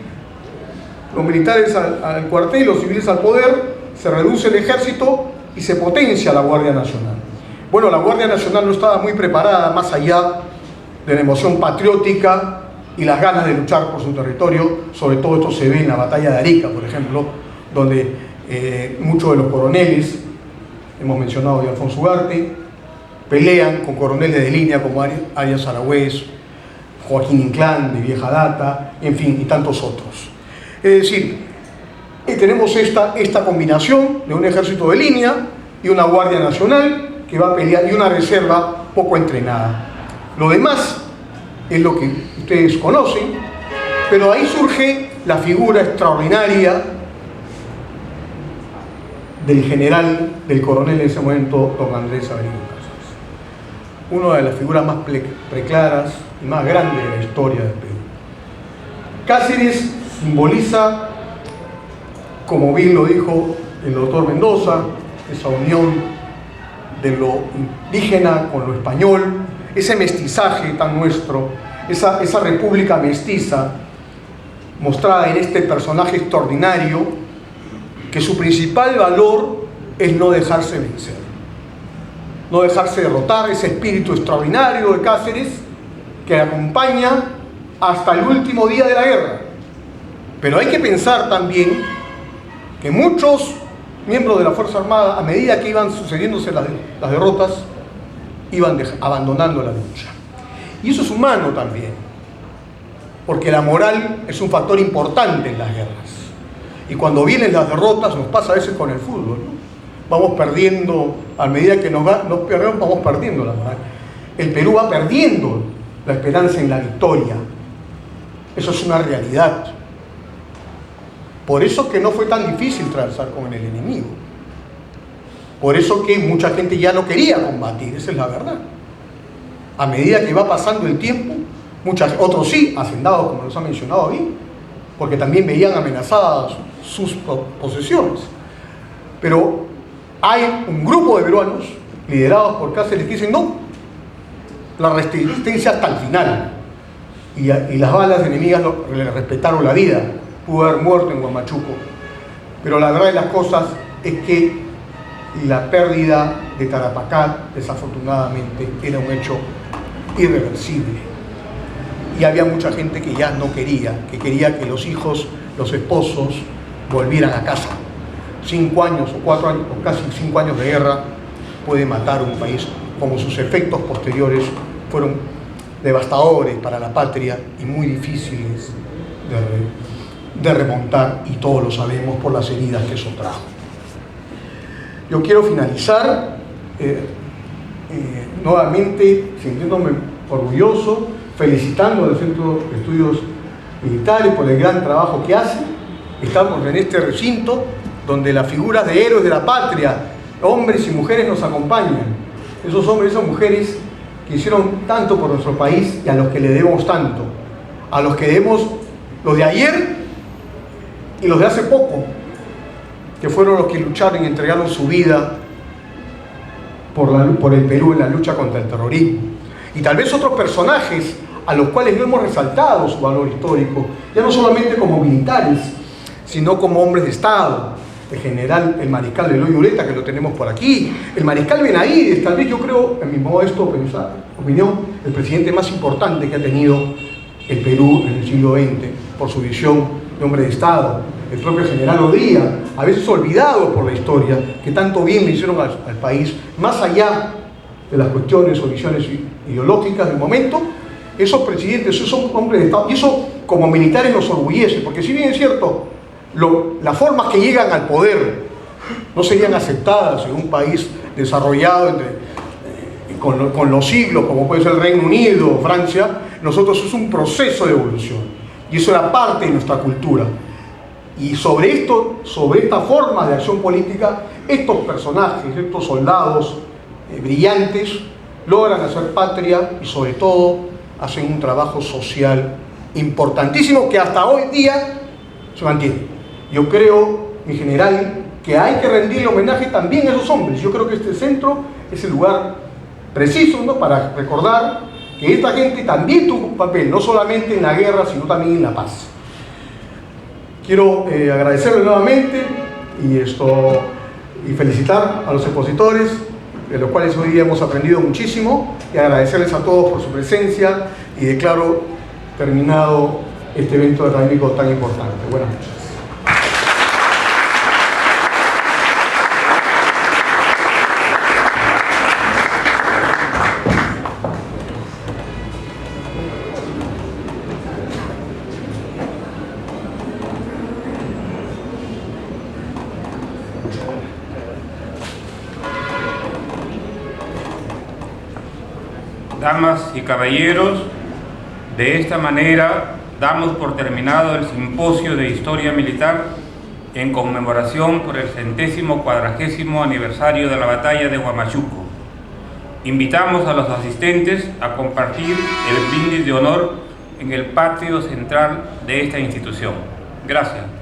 los militares al cuartel, los civiles al poder, se reduce el ejército y se potencia la Guardia Nacional. Bueno, la Guardia Nacional no estaba muy preparada, más allá de la emoción patriótica y las ganas de luchar por su territorio. Sobre todo esto se ve en la batalla de Arica, por ejemplo, donde muchos de los coroneles, hemos mencionado a Alfonso Ugarte, pelean con coroneles de línea como Arias Aragüez, Joaquín Inclán, de vieja data, en fin, y tantos otros. Es decir, tenemos esta combinación de un ejército de línea y una Guardia Nacional que va a pelear, y una reserva poco entrenada. Lo demás es lo que ustedes conocen, pero ahí surge la figura extraordinaria del general, del coronel en ese momento, don Andrés Avelino Cáceres. Una de las figuras más preclaras y más grandes de la historia del Perú. Cáceres simboliza, como bien lo dijo el doctor Mendoza, esa unión de lo indígena con lo español, ese mestizaje tan nuestro, esa república mestiza mostrada en este personaje extraordinario, que su principal valor es no dejarse vencer, no dejarse derrotar, ese espíritu extraordinario de Cáceres que acompaña hasta el último día de la guerra. Pero hay que pensar también que muchos miembros de la Fuerza Armada, a medida que iban sucediéndose las derrotas, iban abandonando la lucha. Y eso es humano también, porque la moral es un factor importante en las guerras. Y cuando vienen las derrotas, nos pasa a veces con el fútbol, ¿no? Vamos perdiendo, a medida que nos perdemos, vamos perdiendo la moral. El Perú va perdiendo la esperanza en la victoria. Eso es una realidad. Por eso que no fue tan difícil transar con el enemigo. Por eso que mucha gente ya no quería combatir, esa es la verdad. A medida que va pasando el tiempo, otros sí, hacendados, como los ha mencionado bien, porque también veían amenazadas sus posesiones. Pero hay un grupo de peruanos, liderados por Cáceres, que dicen no, la resistencia hasta el final. Y las balas enemigas le respetaron la vida. Pudo haber muerto en Huamachuco. Pero la verdad de las cosas es que la pérdida de Tarapacá, desafortunadamente, era un hecho irreversible. Y había mucha gente que ya no quería, que quería que los hijos, los esposos, volvieran a casa. 5 años o 4 años, o casi 5 años de guerra puede matar un país, como sus efectos posteriores fueron devastadores para la patria y muy difíciles de remontar, y todos lo sabemos por las heridas que eso trajo. Yo quiero finalizar nuevamente sintiéndome orgulloso, felicitando al Centro de Estudios Militares por el gran trabajo que hace. Estamos en este recinto donde las figuras de héroes de la patria, hombres y mujeres, nos acompañan. Esos hombres y esas mujeres que hicieron tanto por nuestro país y a los que le debemos tanto. A los que debemos los de ayer y los de hace poco, que fueron los que lucharon y entregaron su vida por el Perú en la lucha contra el terrorismo. Y tal vez otros personajes a los cuales no hemos resaltado su valor histórico, ya no solamente como militares, sino como hombres de Estado. El general, el mariscal Eloy Ureta, que lo tenemos por aquí, el mariscal Benavides, tal vez yo creo, en mi modesto opinión, el presidente más importante que ha tenido el Perú en el siglo XX, por su visión de hombre de Estado. El propio general Odía, a veces olvidado por la historia, que tanto bien le hicieron al país, más allá de las cuestiones o visiones ideológicas del momento. Esos presidentes, esos hombres de Estado, y eso como militares nos orgullece, porque si bien es cierto, las formas que llegan al poder no serían aceptadas en un país desarrollado con los siglos, como puede ser el Reino Unido o Francia. Nosotros es un proceso de evolución, y eso era parte de nuestra cultura. Y sobre esta forma de acción política, estos personajes, estos soldados brillantes, logran hacer patria y sobre todo hacen un trabajo social importantísimo que hasta hoy día se mantiene. Yo creo, mi general, que hay que rendirle homenaje también a esos hombres. Yo creo que este centro es el lugar preciso, ¿no?, para recordar que esta gente también tuvo un papel, no solamente en la guerra, sino también en la paz. Quiero agradecerle nuevamente y felicitar a los expositores de los cuales hoy día hemos aprendido muchísimo, y agradecerles a todos por su presencia, y declaro terminado este evento académico tan importante. Buenas noches. Damas y caballeros, de esta manera damos por terminado el Simposio de Historia Militar en conmemoración por el 140º aniversario de la Batalla de Huamachuco. Invitamos a los asistentes a compartir el brindis de honor en el patio central de esta institución. Gracias.